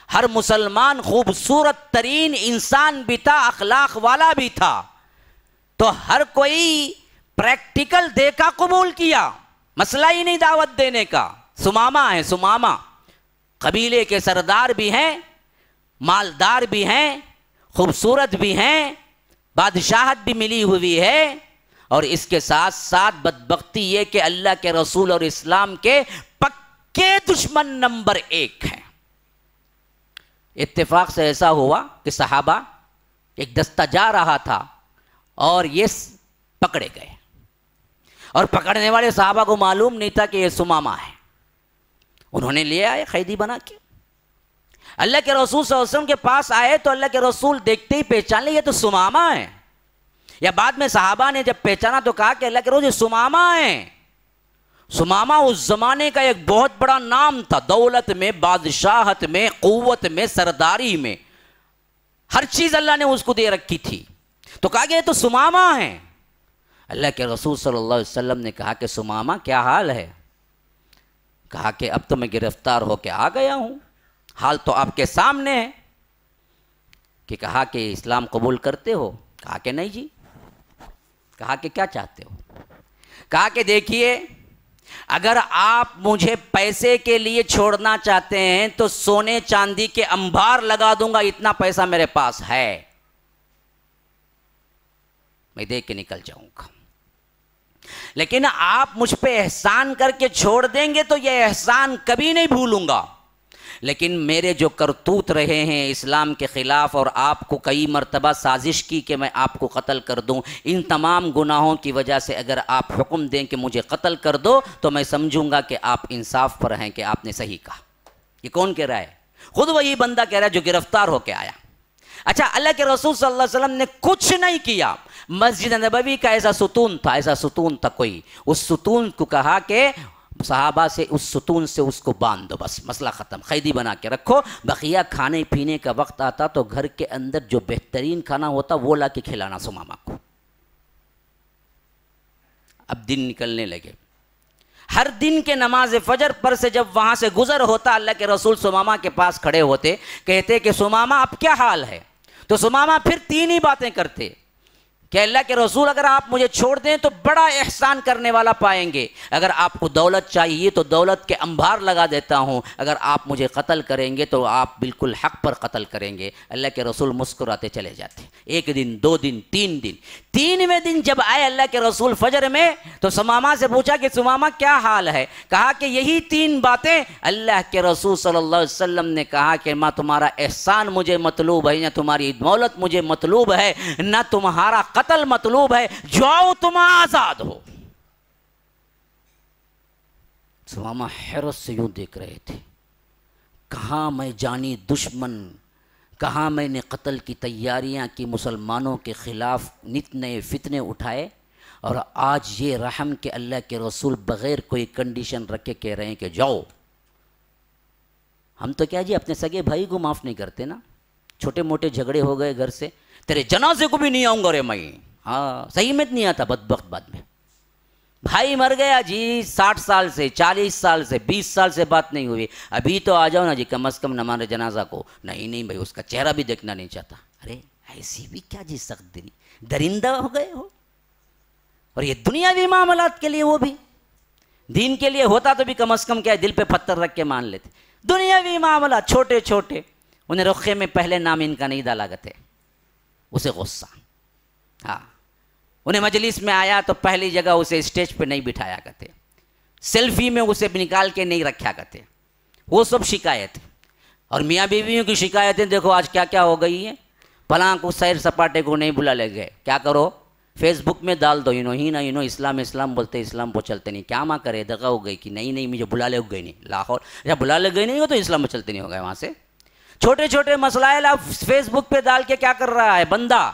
Speaker 2: ہر مسلمان خوبصورت ترین انسان بھی تھا، اخلاق والا بھی تھا، تو ہر کوئی پریکٹیکل دیکھا قبول کیا، مسئلہ ہی نہیں دعوت دینے کا۔ سمامہ ہے، سمامہ قبیلے کے سردار بھی ہیں، مالدار بھی ہیں، خوبصورت بھی ہیں، بادشاہت بھی ملی ہوئی ہے، اور اس کے ساتھ ساتھ بدبختی یہ کہ اللہ کے رسول اور اسلام کے پکے دشمن نمبر 1 ہیں۔ اتفاق سے ایسا ہوا کہ صحابہ ایک دستہ جا رہا تھا اور یہ پکڑے گئے، اور پکڑنے والے صحابہ کو معلوم نہیں تھا کہ یہ سمامہ ہے. انہوں نے لے آئے قیدی بنا کے. اللہ کے رسول صلی اللہ علیہ وسلم کے پاس آئے تو اللہ کے رسول دیکھتے ہی پہچان لے یہ تو سمامہ ہے. یا بعد میں صحابہ نے جب پہچانا تو کہا کہ اللہ کے رسول یہ سمامہ ہے. سمامہ اس زمانے کا ایک بہت بڑا نام تھا، دولت میں، بادشاہت میں، قوت میں، سرداری میں، ہر چیز اللہ نے اس کو دے رکھی تھی. تو کہا کہ یہ تو سمامہ ہے. اللہ کے رسول صلی اللہ علیہ وسلم نے کہا کہ سمامہ کیا حال ہے؟ کہا کہ اب تو میں گرفتار ہو کے آ گیا ہوں، حال تو آپ کے سامنے ہے. کہ کہا کہ اسلام قبول کرتے ہو؟ کہا کہ نہیں جی. کہا کہ کیا چاہتے ہو؟ کہا کہ دیکھیے اگر آپ مجھے پیسے کے لیے چھوڑنا چاہتے ہیں تو سونے چاندی کے انبار لگا دوں گا، اتنا پیسہ میرے پاس ہے، میں دے کے نکل جاؤں گا. لیکن آپ مجھ پہ احسان کر کے چھوڑ دیں گے تو یہ احسان کبھی نہیں بھولوں گا. لیکن میرے جو کرتوت رہے ہیں اسلام کے خلاف، اور آپ کو کئی مرتبہ سازش کی کہ میں آپ کو قتل کر دوں، ان تمام گناہوں کی وجہ سے اگر آپ حکم دیں کہ مجھے قتل کر دو تو میں سمجھوں گا کہ آپ انصاف پر ہیں، کہ آپ نے صحیح کہا. یہ کون کہہ رہا ہے؟ خود وہی بندہ کہہ رہا ہے جو گرفتار ہو کے آیا. اچھا، اللہ کے رسول صلی اللہ علیہ وسلم نے کچھ نہیں کیا. مسجد نبوی کا ایسا ستون تھا کوئی، اس ستون کو کہا کہ صحابہ سے اس ستون سے اس کو باندھ دو، بس مسئلہ ختم، قیدی بنا کے رکھو. بقیہ کھانے پینے کا وقت آتا تو گھر کے اندر جو بہترین کھانا ہوتا وہ لا کے کھلانا سمامہ کو. اب دن نکلنے لگے. ہر دن کے نماز فجر پر سے جب وہاں سے گزر ہوتا، اللہ کے رسول سمامہ کے پاس کھڑے ہوتے، کہتے کہ سمامہ اب کیا حال ہے؟ تو سمامہ پھر تین ہی باتیں کرتے کہ اللہ کے رسول اگر آپ مجھے چھوڑ دیں تو بڑا احسان کرنے والا پائیں گے، اگر آپ کو دولت چاہیے تو دولت کے انبار لگا دیتا ہوں، اگر آپ مجھے قتل کریں گے تو آپ بالکل حق پر قتل کریں گے. اللہ کے رسول مسکراتے چلے جاتے. ایک دن، دو دن، تین دن. تینویں دن جب آئے اللہ کے رسول فجر میں تو سمامہ سے پوچھا کہ سمامہ کیا حال ہے؟ کہا کہ یہی تین باتیں. اللہ کے رسول صلی اللہ علیہ وسلم نے کہا کہ نہ تمہارا احسان مجھے مطلوب ہے، نہ تمہاری دولت مجھے مطلوب ہے، نہ تمہارا قتل مطلوب ہے، جاؤ تم آزاد ہو. سمامہ حیرت سے یوں دیکھ رہے تھے، کہاں میں جانی دشمن، کہاں میں نے قتل کی تیاریاں کی، مسلمانوں کے خلاف نت نئے فتنے اٹھائے، اور آج یہ رحم کہ اللہ کے رسول بغیر کوئی کنڈیشن رکھے کہہ رہے ہیں کہ جاؤ. ہم تو کیا جی اپنے سگے بھائی کو معاف نہیں کرتے نا. چھوٹے موٹے جھگڑے ہو گئے گھر سے، تیرے جنازے کو بھی نہیں آؤں گا رے میں. ہاں صحیح میں نہیں آتا بدبخت. بعد میں بھائی مر گیا جی، 60 سال سے، 40 سال سے، 20 سال سے بات نہیں ہوئی، ابھی تو آ جاؤ نا جی کم از کم نماز جنازہ کو. نہیں بھائی اس کا چہرہ بھی دیکھنا نہیں چاہتا. ارے ایسی بھی کیا جی سخت دلی، درندہ ہو گئے ہو. اور یہ دنیاوی معاملات کے لیے، وہ بھی دین کے لیے ہوتا تو بھی کم از کم کیا دل پہ پتھر رکھ کے مان لیتے. دنیاوی معاملات چھوٹے چھوٹے. انہیں رخے میں پہلے نام ان کا نہیں ڈالا کرتے، اسے غصہ. ہاں انہیں مجلس میں آیا تو پہلی جگہ اسے اسٹیج پہ نہیں بٹھایا کرتے، سیلفی میں اسے نکال کے نہیں رکھا کرتے. وہ سب شکایت. اور میاں بیویوں کی شکایتیں دیکھو آج کیا کیا ہو گئی ہیں. پلاں کو سیر سپاٹے کو نہیں بلا لے گئے، کیا کرو فیس بک میں ڈال دو، انہوں اسلام بولتے، اسلام کو چلتے نہیں. کیا ماں کرے، دغا ہو گئی کہ نہیں مجھے بلا لے گئی نہیں. لاہور جب بلا لے گئی نہیں ہو تو اسلام میں چلتے نہیں ہو گئے. وہاں سے چھوٹے چھوٹے مسائل آپ فیس بک پہ ڈال کے کیا کر رہا ہے بندہ؟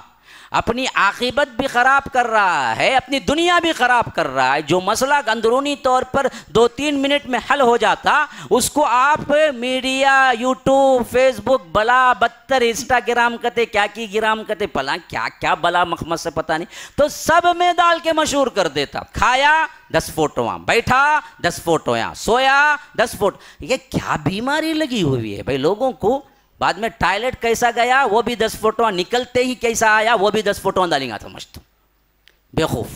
Speaker 2: اپنی عاقبت بھی خراب کر رہا ہے، اپنی دنیا بھی خراب کر رہا ہے. جو مسئلہ اندرونی طور پر 2-3 منٹ میں حل ہو جاتا، اس کو آپ میڈیا، یوٹیوب، فیس بک، بلا بدتر انسٹاگرام کہتے، کیا کی گرام کہتے، پلا کیا کیا بلا مخمص سے پتہ نہیں، تو سب میں ڈال کے مشہور کر دیتا. کھایا 10 فوٹوਆਂ، بیٹھا 10 فوٹوਆਂ، سویا 10 فوٹو. یہ کیا بیماری لگی ہوئی ہے بھائی لوگوں کو؟ بعد میں ٹائلٹ کیسا گیا وہ بھی 10 فوٹوਆਂ، نکلتے ہی کیسا آیا وہ بھی 10 فوٹوਆਂ ڈالیں گا. سمجھتا بیوقوف.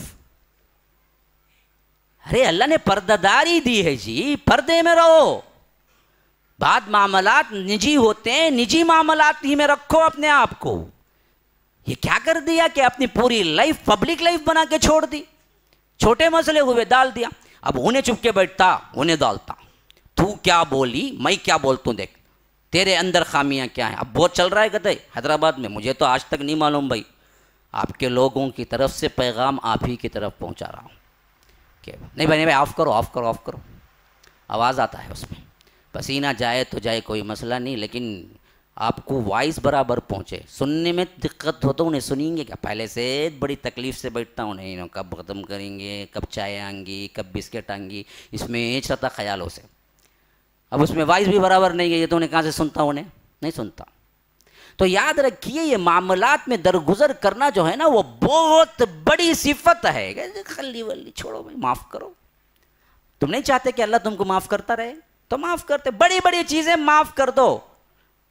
Speaker 2: ارے اللہ نے پردہ داری دی ہے جی، پردے میں رہو. بعد معاملات نجی ہوتے ہیں، نجی معاملات ہی میں رکھو اپنے آپ کو. یہ کیا کر دیا کہ اپنی پوری لائف پبلک لائف بنا کے چھوڑ دی. چھوٹے مسئلے ہوئے ڈال دیا. اب انہیں چپ کے بیٹھتا، انہیں ڈالتا. تو کیا بولی، میں کیا بولتا ہوں، دیکھ تیرے اندر خامیاں کیا ہیں. اب بہت چل رہا ہے کہتے حیدرآباد میں، مجھے تو آج تک نہیں معلوم بھائی. آپ کے لوگوں کی طرف سے پیغام آپ ہی کی طرف پہنچا رہا ہوں کہ نہیں بھائی of curve of curve of کرو، آواز آتا ہے اس میں، پسینہ جائے تو جائے کوئی مسئلہ نہیں، لیکن آپ کو وائس برابر پہنچے، سننے میں دقت ہو تو انہیں سنیں گے کیا؟ پہلے سے بڑی تکلیف سے بیٹھتا ہوں، انہیں کب ختم کریں گے، کب چائے آئیں گی، کب بسکٹ آئیں گی، اس میں ایچ رہتا خیالوں سے، اب اس میں وائس بھی برابر نہیں ہے، یہ تو انہیں کہاں سے سنتا ہوں، انہیں نہیں سنتا۔ تو یاد رکھیے یہ معاملات میں درگزر کرنا جو ہے نا وہ بہت بڑی صفت ہے، خلی ولی چھوڑو بھائی، معاف کرو، تم نہیں چاہتے کہ اللہ تم کو معاف کرتا رہے تو معاف کرتے، بڑی بڑی چیزیں معاف کر دو،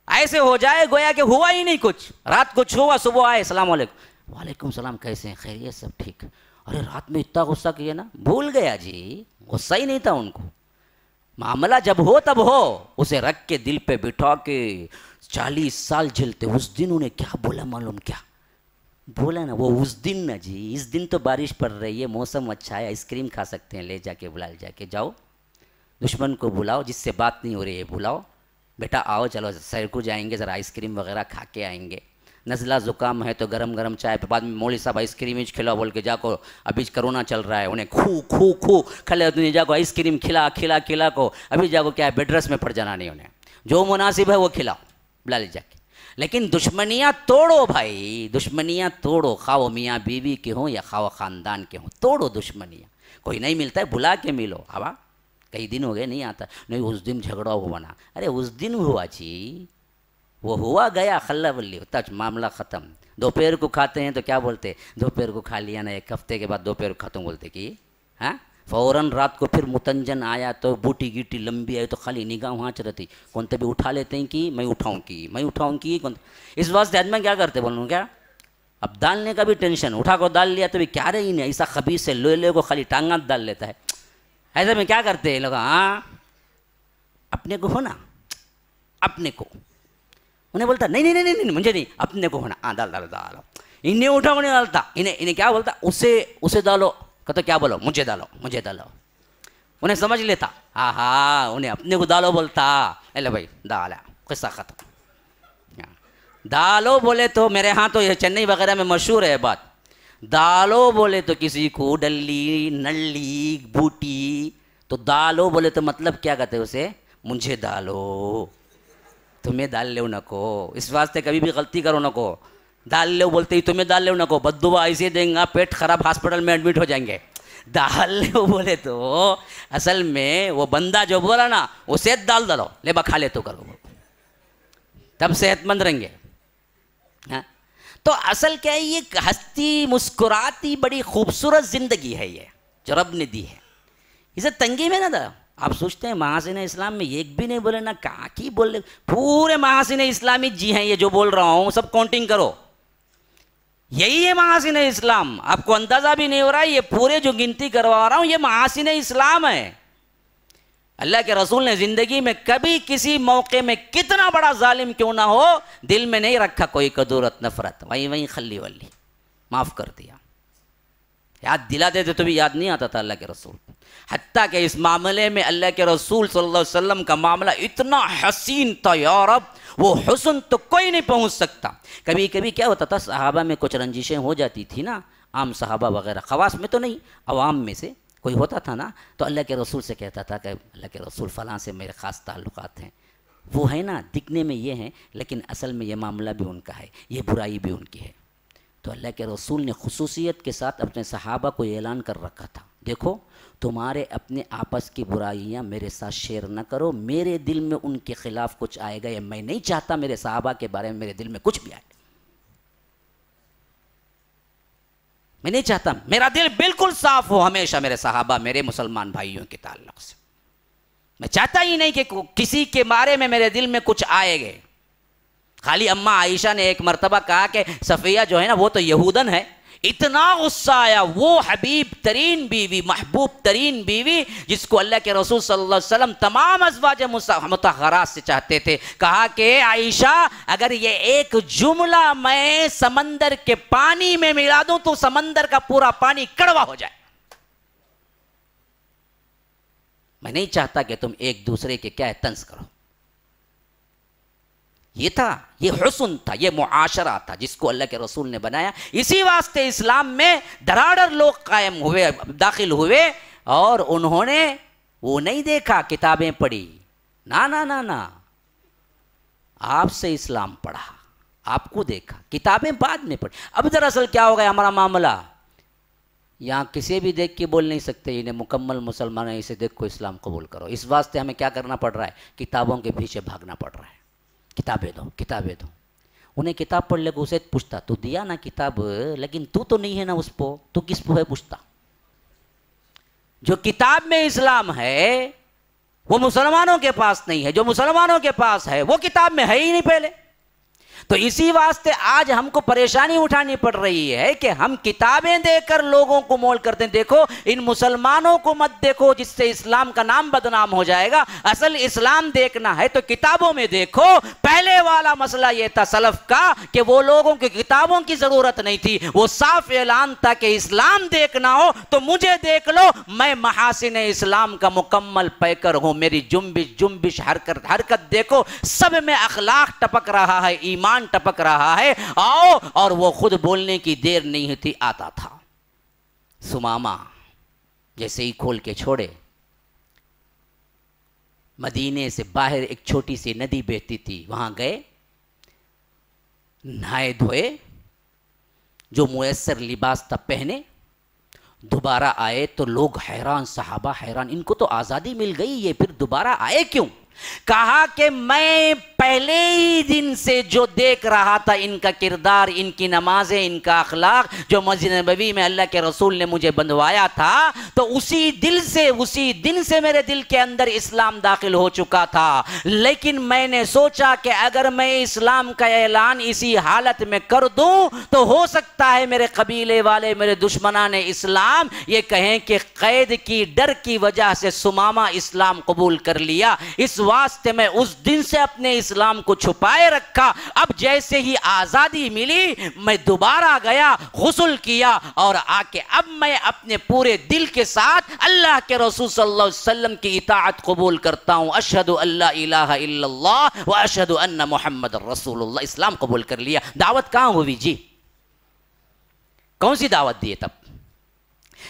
Speaker 2: ایسے ہو جائے گویا کہ ہوا ہی نہیں کچھ، رات کچھ ہوا صبح آئے السلام علیکم، وعلیکم السلام، کیسے ہیں، خیریت، سب ٹھیک، ارے رات میں اتنا غصہ کیا نا، بھول گیا جی، غصہ ہی نہیں تھا ان کو، معاملہ جب ہو تب ہو، اسے رکھ کے دل پہ بٹھا کے 40 سال جھلتے، اس دن انہیں کیا بولا معلوم کیا بولا نا، وہ اس دن نا جی، اس دن تو بارش پڑ رہی ہے، موسم اچھا ہے، آئس کریم کھا سکتے ہیں، لے جا کے بلا جا کے، جاؤ دشمن کو بلاؤ، جس سے بات نہیں ہو رہی ہے بلاؤ، بیٹا آؤ چلو سیر کو جائیں گے، ذرا آئس کریم وغیرہ کھا کے آئیں گے، نزلہ زکام ہے تو گرم گرم چائے پہ، بعد میں مولوی صاحب آئس کریم کھلاؤ بول کے جا کو، ابھی کرونا چل رہا ہے، انہیں کھو کھلے دنیا جا کو آئس کریم کھلا کو، ابھی جا کو کیا ہے بیڈ ریسٹ میں پڑ جانا نہیں، انہیں جو مناسب ہے وہ کھلاؤ، بلا لے جا کے، لیکن دشمنیاں توڑو بھائی، دشمنیاں توڑو، خواہ میاں بیوی کے ہوں یا خواہ خاندان کے ہوں، توڑو دشمنیاں، کوئی نہیں ملتا ہے بلا کے ملو، ہوا کئی دن ہو گئے نہیں آتا، نہیں اس دن جھگڑا ہوا نا، ارے اس دن ہوا جی، وہ ہوا گیا، خلا بلی ہوتا، معاملہ ختم، دوپہر کو کھاتے ہیں تو کیا بولتے، دوپہر کو کھا لیا نا، ایک ہفتے کے بعد دوپہر کو ختم بولتے کہ ہاں، فوراً رات کو پھر متنجن آیا تو بوٹی گیٹی لمبی آئی تو خالی نگاہ وہاں چلتی، کون تبھی اٹھا لیتے ہیں کہ میں اٹھاؤں کی اس واسطے آدمی کیا کرتے بولوں کیا، اب ڈالنے کا بھی ٹینشن، اٹھا کو ڈال لیا تو بھی کیا رہی نہیں، ایسا خبیث سے لوہے کو خالی ٹانگات ڈال لیتا ہے، ایسے میں کیا کرتے ہیں لوگ، ہاں اپنے کو ہونا، اپنے کو، انہیں بولتا نہیں مجھے نہیں، اپنے کو ہونا، ڈال انہیں اٹھا انہیں ڈالتا، انہیں کیا بولتا، اسے ڈالو، کہتا کیا بولو، مجھے ڈالو، انہیں سمجھ لیتا، ہاں انہیں اپنے کو ڈالو بولتا، لے بھائی ڈالا، قصہ ختم، ڈالو بولے تو میرے ہاں تو یہ چنئی وغیرہ میں مشہور ہے بات، ڈالو بولے تو کسی کو ڈلی نلی بوٹی، تو ڈالو بولے تو مطلب کیا کہتے اسے، مجھے ڈالو، تمہیں ڈال لو نہ کو، اس واسطے کبھی بھی غلطی کرو نہ کو، ڈال لو بولتے ہی تمہیں ڈال لو نہ کو، بد دعا ایسے دیں گا، پیٹ خراب ہاسپٹل میں ایڈمٹ ہو جائیں گے، ڈال لو بولے تو اصل میں وہ بندہ جو بولا نا اسے ڈال ڈالو، لے با کھا لے تو کرو، تب صحت مند رہیں گے، تو اصل کیا ہے، یہ ہستی مسکراتی بڑی خوبصورت زندگی ہے یہ جو رب نے دی ہے، اسے تنگی میں نہ تھا، آپ سوچتے ہیں محاسن اسلام میں ایک بھی نہیں بولے نا، کہاں کی بول رہے، پورے محاسن اسلامی جی ہیں، یہ جو بول رہا ہوں سب کاؤنٹنگ کرو، یہی ہے محاسن اسلام، آپ کو اندازہ بھی نہیں ہو رہا ہے، یہ پورے جو گنتی کروا رہا ہوں یہ محاسن اسلام ہے، اللہ کے رسول نے زندگی میں کبھی کسی موقع میں کتنا بڑا ظالم کیوں نہ ہو دل میں نہیں رکھا کوئی کدورت نفرت، وہیں خلی ولی، معاف کر دیا، یاد دلا دیتے تو بھی یاد نہیں آتا تھا اللہ کے رسول، حتیٰ کہ اس معاملے میں اللہ کے رسول صلی اللہ علیہ وسلم کا معاملہ اتنا حسین تھا، یا رب وہ حسن تو کوئی نہیں پہنچ سکتا، کبھی کبھی کیا ہوتا تھا صحابہ میں کچھ رنجشیں ہو جاتی تھی نا، عام صحابہ وغیرہ، خواص میں تو نہیں، عوام میں سے کوئی ہوتا تھا نا، تو اللہ کے رسول سے کہتا تھا کہ اللہ کے رسول فلاں سے میرے خاص تعلقات ہیں، وہ ہے نا دکھنے میں یہ ہیں لیکن اصل میں یہ معاملہ بھی ان کا ہے، یہ برائی بھی ان کی ہے، تو اللہ کے رسول نے خصوصیت کے ساتھ اپنے صحابہ کو اعلان کر رکھا تھا، دیکھو تمہارے اپنے آپس کی برائیاں میرے ساتھ شیئر نہ کرو، میرے دل میں ان کے خلاف کچھ آئے گا، یا میں نہیں چاہتا میرے صحابہ کے بارے میں میرے دل میں کچھ بھی آئے، میں نہیں چاہتا، میرا دل بالکل صاف ہو ہمیشہ میرے صحابہ میرے مسلمان بھائیوں کے تعلق سے، میں چاہتا ہی نہیں کہ کسی کے بارے میں میرے دل میں کچھ آئے گے، خالی اماں عائشہ نے ایک مرتبہ کہا کہ صفیہ جو ہے نا وہ تو یہودن ہے، اتنا غصہ آیا، وہ حبیب ترین بیوی، محبوب ترین بیوی جس کو اللہ کے رسول صلی اللہ علیہ وسلم تمام ازواج مطہرات سے چاہتے تھے، کہا کہ عائشہ اگر یہ ایک جملہ میں سمندر کے پانی میں ملا دوں تو سمندر کا پورا پانی کڑوا ہو جائے، میں نہیں چاہتا کہ تم ایک دوسرے کے کیا طنز کرو، یہ تھا، یہ حسن تھا، یہ معاشرہ تھا جس کو اللہ کے رسول نے بنایا، اسی واسطے اسلام میں دھڑاڑر لوگ قائم ہوئے، داخل ہوئے، اور انہوں نے وہ نہیں دیکھا کتابیں پڑھی، نا نا نا نا، آپ سے اسلام پڑھا، آپ کو دیکھا، کتابیں بعد میں پڑھی۔ اب دراصل کیا ہو گیا ہمارا معاملہ، یہاں کسی بھی دیکھ کے بول نہیں سکتے انہیں مکمل مسلمان ہیں، اسے دیکھو اسلام قبول کرو۔ اس واسطے ہمیں کیا کرنا پڑ رہا ہے، کتابوں کے پیچھے بھاگنا پڑ رہا ہے، کتابیں دو کتابیں دو۔ انہیں کتاب پڑھ لے کو اسے پوچھتا تو دیا نا کتاب، لیکن تو نہیں ہے نا اس پو، تو کس پو ہے پوچھتا۔ جو کتاب میں اسلام ہے وہ مسلمانوں کے پاس نہیں ہے، جو مسلمانوں کے پاس ہے وہ کتاب میں ہے ہی نہیں پہلے۔ تو اسی واسطے آج ہم کو پریشانی اٹھانی پڑ رہی ہے کہ ہم کتابیں دے کر لوگوں کو مول کرتے ہیں، دیکھو ان مسلمانوں کو مت دیکھو جس سے اسلام کا نام بدنام ہو جائے گا، اصل اسلام دیکھنا ہے تو کتابوں میں دیکھو۔ پہلے والا مسئلہ یہ تھا سلف کا کہ وہ لوگوں کی کتابوں کی ضرورت نہیں تھی، وہ صاف اعلان تھا کہ اسلام دیکھنا ہو تو مجھے دیکھ لو، میں محاسن اسلام کا مکمل پیکر ہوں، میری جنبش جنبش حرکت دیکھو، سب میں اخلاق ٹپک رہا ہے، ایمان ٹپک رہا ہے، آؤ۔ اور وہ خود بولنے کی دیر نہیں تھی، آتا تھا۔ سمامہ جیسے ہی کھول کے چھوڑے، مدینے سے باہر ایک چھوٹی سی ندی بہتی تھی، وہاں گئے، نہائے دھوئے، جو میسر لباس تھا پہنے، دوبارہ آئے تو لوگ حیران، صحابہ حیران، ان کو تو آزادی مل گئی، یہ پھر دوبارہ آئے کیوں؟ کہا کہ میں پہلے ہی دن سے جو دیکھ رہا تھا ان کا کردار، ان کی نمازیں، ان کا اخلاق، جو مسجد نبوی میں اللہ کے رسول نے مجھے بندھوایا تھا، تو اسی دن سے میرے دل کے اندر اسلام داخل ہو چکا تھا۔ لیکن میں نے سوچا کہ اگر میں اسلام کا اعلان اسی حالت میں کر دوں تو ہو سکتا ہے میرے قبیلے والے، میرے دشمنان اسلام یہ کہیں کہ قید کی ڈر کی وجہ سے سمامہ اسلام قبول کر لیا، اس واسطے میں اس دن سے اپنے اسلام کو چھپائے رکھا۔ اب جیسے ہی آزادی ملی میں دوبارہ گیا، غسل کیا، اور آ کے اب میں اپنے پورے دل کے ساتھ اللہ کے رسول صلی اللہ علیہ وسلم کی اطاعت قبول کرتا ہوں، اشہد ان لا الہ الا اللہ و اشہد ان محمد رسول اللہ، اسلام قبول کر لیا۔ دعوت کہاں ہوئی جی؟ کون سی دعوت دیے تب؟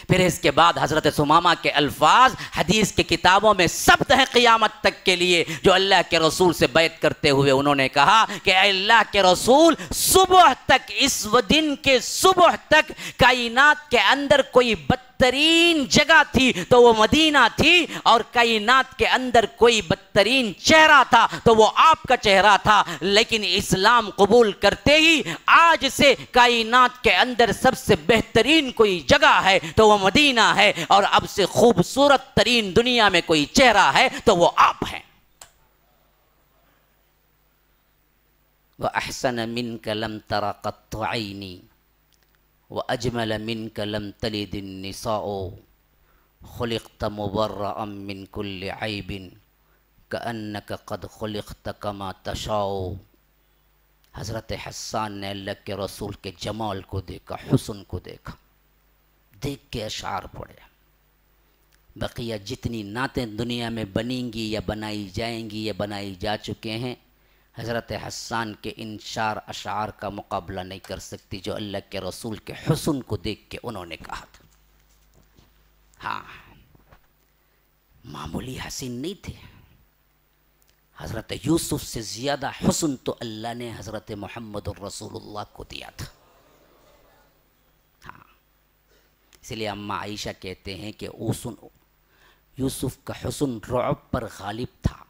Speaker 2: پھر اس کے بعد حضرت سمامہ کے الفاظ حدیث کی کتابوں میں ثبت ہے قیامت تک کے لیے، جو اللہ کے رسول سے بیعت کرتے ہوئے انہوں نے کہا کہ اے اللہ کے رسول، صبح تک، اس دن کے صبح تک کائنات کے اندر کوئی بدترین جگہ تھی تو وہ مدینہ تھی، اور کائنات کے اندر کوئی بدترین چہرہ تھا تو وہ آپ کا چہرہ تھا، لیکن اسلام قبول کرتے ہی آج سے کائنات کے اندر سب سے بہترین کوئی جگہ ہے تو وہ مدینہ ہے، اور اب سے خوبصورت ترین دنیا میں کوئی چہرہ ہے تو وہ آپ ہیں۔ وَأَحْسَنَ مِنْكَ لَمْ تَرَ قَطُّ عَيْنِي وَأَجْمَلَ مِنْكَ لَمْ تَلِدِ النِّسَاءُ خُلِقْتَ مُبَرَّأً مِنْ كُلِّ عَيْبٍ كَأَنَّكَ قَدْ خُلِقْتَ كَمَا تَشَاءُ۔ حضرت حسان نے اللہ کے رسول کے جمال کو دیکھا، حسن کو دیکھا، دیکھ کے اشعار پڑھے۔ بقیہ جتنی نعتیں دنیا میں بنیں گی یا بنائی جائیں گی یا بنائی جا چکے ہیں، حضرت حسان کے ان اشعار کا مقابلہ نہیں کر سکتی جو اللہ کے رسول کے حسن کو دیکھ کے انہوں نے کہا تھا۔ ہاں، معمولی حسین نہیں تھے، حضرت یوسف سے زیادہ حسن تو اللہ نے حضرت محمد الرسول اللہ کو دیا تھا۔ ہاں، اس لیے اماں عائشہ کہتے ہیں کہ یوسف کا حسن رعب پر غالب تھا،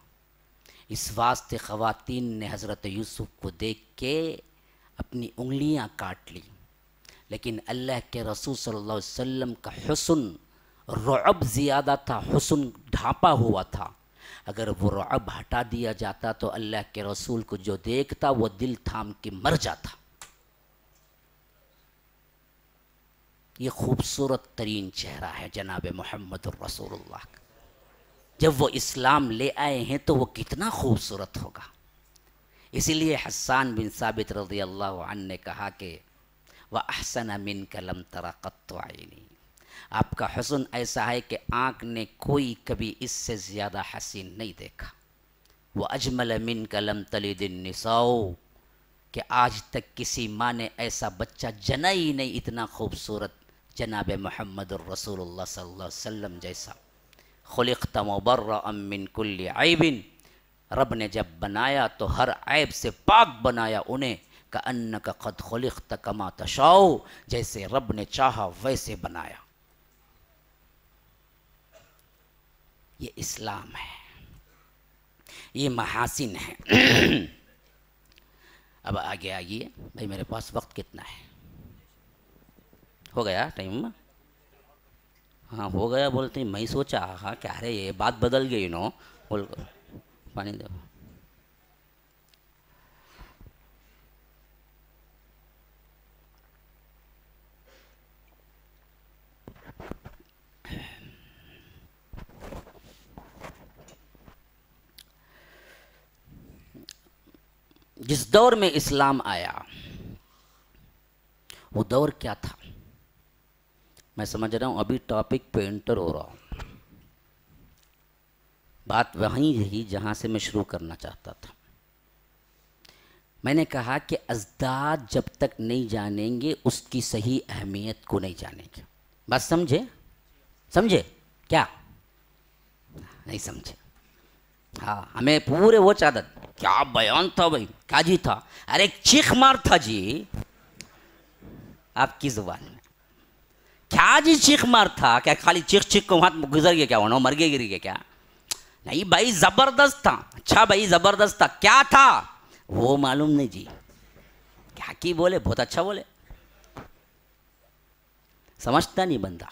Speaker 2: اس واسطے خواتین نے حضرت یوسف کو دیکھ کے اپنی انگلیاں کاٹ لی، لیکن اللہ کے رسول صلی اللہ علیہ وسلم کا حسن رعب زیادہ تھا، حسن ڈھانپا ہوا تھا۔ اگر وہ رعب ہٹا دیا جاتا تو اللہ کے رسول کو جو دیکھتا وہ دل تھام کے مر جاتا۔ یہ خوبصورت ترین چہرہ ہے جناب محمد الرسول اللہ کا، جب وہ اسلام لے آئے ہیں تو وہ کتنا خوبصورت ہوگا۔ اسی لیے حسان بن ثابت رضی اللہ عنہ نے کہا کہ وَأَحْسَنَ مِنْكَ لَمْ تَرَ قَطُّ عَيْنِي، آپ کا حسن ایسا ہے کہ آنکھ نے کوئی کبھی اس سے زیادہ حسین نہیں دیکھا۔ وَأَجْمَلَ مِنْكَ لَمْ تَلِدِ النِّسَاءُ، کہ آج تک کسی ماں نے ایسا بچہ جنا ہی نہیں، اتنا خوبصورت جناب محمد الرسول اللہ صلی اللہ علیہ وسلم جیسا، خلقت مبرأ من کل عیب، رب نے جب بنایا تو ہر عیب سے پاک بنایا انہیں، کأنک قد خلقت کما تشاء، جیسے رب نے چاہا ویسے بنایا۔ یہ اسلام ہے، یہ محاسن ہے۔ اب آگے آئیے بھائی، میرے پاس وقت کتنا ہے؟ ہو گیا ٹائم؟ ہاں ہو گیا بولتے ہیں، میں سوچا ہاں کیا رہے یہ بات بدل گئی نو، بول پانی دو۔ جس دور میں اسلام آیا وہ دور کیا تھا؟ میں سمجھ رہا ہوں ابھی ٹاپک پہ انٹر ہو رہا ہوں، بات وہیں رہی جہاں سے میں شروع کرنا چاہتا تھا۔ میں نے کہا کہ اجداد جب تک نہیں جانیں گے اس کی صحیح اہمیت کو نہیں جانیں گے۔ بات سمجھے؟ سمجھے کیا؟ نہیں سمجھے؟ ہاں ہمیں پورے وہ عادت، کیا بیان تھا بھائی، کیا جی تھا، ارے ایک چیخ مار تھا جی، آپ کی زبان میں کیا جی چیخ مار تھا، کیا خالی چیخ چیخ کو ہاتھ گزر گیا کیا، ہونا مر گئے گری گئے کیا؟ نہیں بھائی زبردست تھا۔ اچھا بھائی زبردست تھا، کیا تھا وہ معلوم نہیں جی، کیا کی بولے، بہت اچھا بولے، سمجھتا نہیں بندہ۔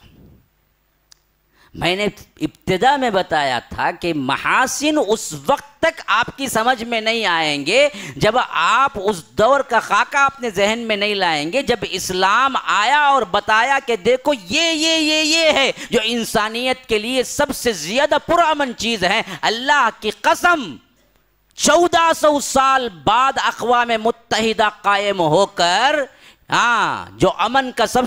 Speaker 2: میں نے ابتدا میں بتایا تھا کہ محاسن اس وقت تک آپ کی سمجھ میں نہیں آئیں گے جب آپ اس دور کا خاکہ اپنے ذہن میں نہیں لائیں گے۔ جب اسلام آیا اور بتایا کہ دیکھو یہ ہے جو انسانیت کے لیے سب سے زیادہ پرامن چیز ہے، اللہ کی قسم 1400 سال بعد اقوام متحدہ قائم ہو کر جو امن کا سب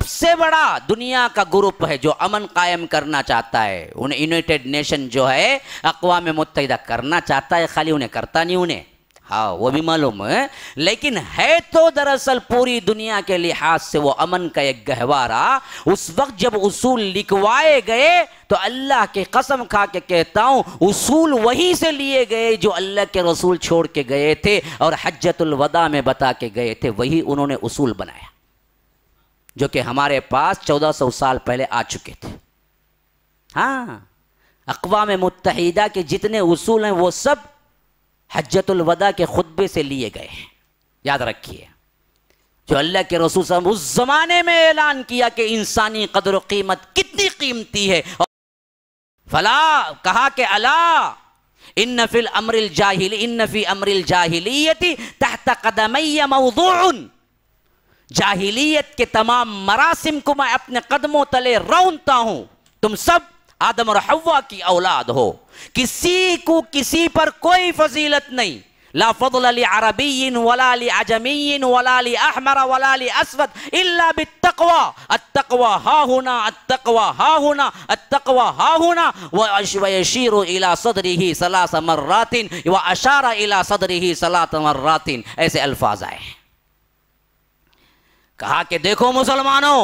Speaker 2: سے بڑا دنیا کا گروپ ہے جو امن قائم کرنا چاہتا ہے، انہیں یونائٹڈ نیشن جو ہے اقوام متحدہ کرنا چاہتا ہے، خالی انہیں کرتا نہیں انہیں، ہاں وہ بھی معلوم ہے، لیکن ہے تو دراصل پوری دنیا کے لحاظ سے وہ امن کا ایک گہوارہ۔ اس وقت جب اصول لکھوائے گئے تو اللہ کی قسم کھا کے کہتا ہوں اصول وہیں سے لیے گئے جو اللہ کے رسول چھوڑ کے گئے تھے اور حجۃ الوداع میں بتا کے گئے تھے، وہی انہوں نے اصول بنایا جو کہ ہمارے پاس 1400 سال پہلے آ چکے تھے۔ ہاں اقوام متحدہ کے جتنے اصول ہیں وہ سب حجۃ الوداع کے خطبے سے لیے گئے ہیں، یاد رکھیے، جو اللہ کے رسول صلی اللہ علیہ وسلم اس زمانے میں اعلان کیا کہ انسانی قدر و قیمت کتنی قیمتی ہے، فلا کہا کہ الا ان فی امر الجاہلیت تحت قدمی موضوع، جاہلیت کے تمام مراسم کو میں اپنے قدموں تلے رونتا ہوں۔ تم سب آدم اور حوا کی اولاد ہو، کسی کو کسی پر کوئی فضیلت نہیں، لا فضل لعربی ولا لعجمی ولا لأحمر ولا لأسود الا بالتقوى، التقوى ها هنا التقوى ها هنا التقوى ها هنا، ويشير الى صدره 3 مرات واشار الى صدره 3 مرات، ایسے الفاظ آئے ہیں۔ کہا کہ دیکھو مسلمانوں،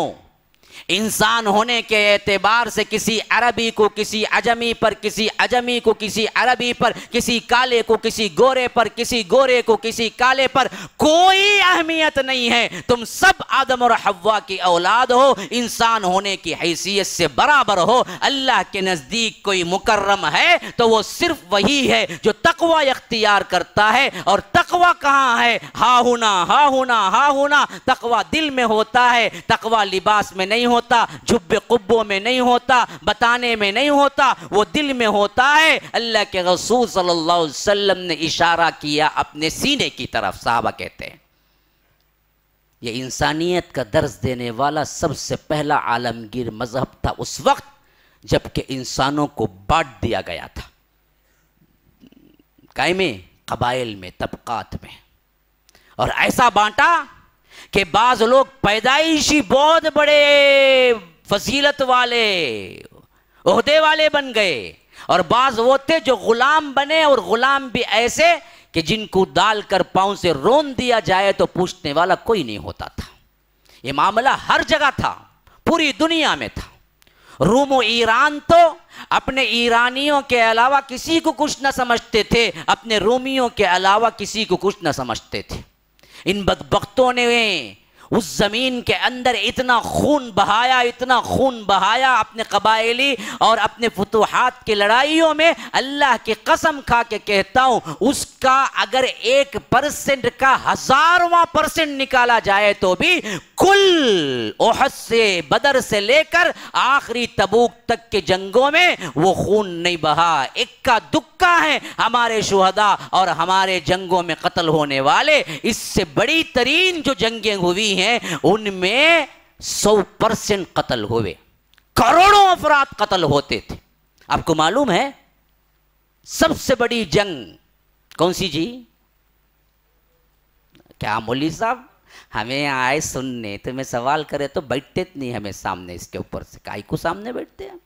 Speaker 2: انسان ہونے کے اعتبار سے کسی عربی کو کسی عجمی پر، کسی عجمی کو کسی عربی پر، کسی کالے کو کسی گورے پر، کسی گورے کو کسی کالے پر کوئی اہمیت نہیں ہے، تم سب آدم اور حوا کی اولاد ہو، انسان ہونے کی حیثیت سے برابر ہو۔ اللہ کے نزدیک کوئی مکرم ہے تو وہ صرف وہی ہے جو تقوی اختیار کرتا ہے، اور تقوی کہاں ہے؟ ہا ہونا ہا ہونا ہا ہونا، تقوی دل میں ہوتا ہے، تقوی لباس میں نہیں ہوتا، جھب قبوں میں نہیں ہوتا، بتانے میں نہیں ہوتا، وہ دل میں ہوتا ہے۔ اللہ کے رسول صلی اللہ علیہ وسلم نے اشارہ کیا اپنے سینے کی طرف، صحابہ کہتے ہیں یہ انسانیت کا درس دینے والا سب سے پہلا عالمگیر مذہب تھا اس وقت جبکہ انسانوں کو بانٹ دیا گیا تھا، قائمے قبائل میں، طبقات میں، اور ایسا بانٹا کہ بعض لوگ پیدائشی بہت بڑے فضیلت والے عہدے والے بن گئے، اور بعض وہ تھے جو غلام بنے، اور غلام بھی ایسے کہ جن کو ڈال کر پاؤں سے رون دیا جائے تو پوچھنے والا کوئی نہیں ہوتا تھا۔ یہ معاملہ ہر جگہ تھا، پوری دنیا میں تھا۔ روم و ایران تو اپنے ایرانیوں کے علاوہ کسی کو کچھ نہ سمجھتے تھے، اپنے رومیوں کے علاوہ کسی کو کچھ نہ سمجھتے تھے۔ ان بدبختوں نے اس زمین کے اندر اتنا خون بہایا، اتنا خون بہایا اپنے قبائلی اور اپنے فتوحات کی لڑائیوں میں، اللہ کی قسم کھا کے کہتا ہوں اس کا اگر 1% کا 1000واں% نکالا جائے تو بھی کل احد سے، بدر سے لے کر آخری تبوک تک کے جنگوں میں وہ خون نہیں بہا۔ اکا دکا ہے ہمارے شہداء اور ہمارے جنگوں میں قتل ہونے والے۔ اس سے بڑی ترین جو جنگیں ہوئی ہیں ان میں 100% قتل ہوئے، کروڑوں افراد قتل ہوتے تھے۔ آپ کو معلوم ہے سب سے بڑی جنگ کون سی جی؟ کیا مولوی صاحب ہمیں آئے سننے تو میں سوال کرے تو بیٹھتے نہیں ہمیں سامنے، اس کے اوپر سے کائی کو سامنے بیٹھتے ہیں؟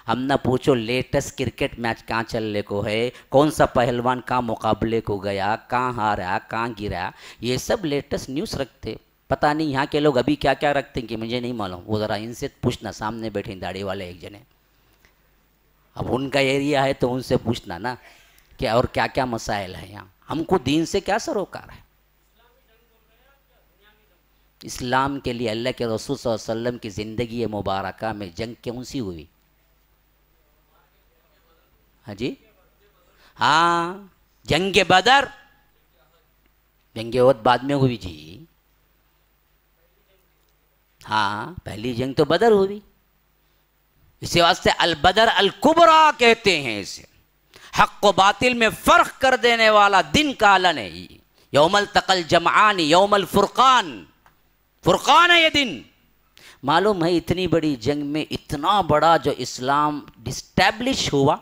Speaker 2: ہم نہ پوچھو لیٹسٹ کرکٹ میچ کہاں چلنے کو ہے، کون سا پہلوان کہاں مقابلے کو گیا، کہاں ہارا، کہاں گرا، یہ سب لیٹسٹ نیوز رکھتے۔ پتہ نہیں یہاں کے لوگ ابھی کیا کیا رکھتے ہیں کہ مجھے نہیں معلوم، وہ ذرا ان سے پوچھنا، سامنے بیٹھے داڑھی والے ایک جنے، اب ان کا ایریا ہے تو ان سے پوچھنا نا کہ اور کیا کیا مسائل ہیں یہاں، ہم کو دین سے کیا سروکار ہے۔ اسلام کے لیے اللہ کے رسول صلی اللہ علیہ وسلم کی زندگی مبارکہ میں جنگ کون سی ہوئی؟ ہاں جی، ہاں جنگ بدر، جنگ احد بعد میں ہوئی جی، ہاں پہلی جنگ تو بدر ہوئی، اسی واسطے البدر الکبریٰ کہتے ہیں اسے، حق و باطل میں فرق کر دینے والا دن کا اعلان ہے۔ یوم التقى الجمعان یوم الفرقان، فرقان ہے یہ دن۔ معلوم ہے اتنی بڑی جنگ میں اتنا بڑا جو اسلام ڈسٹیبلش ہوا،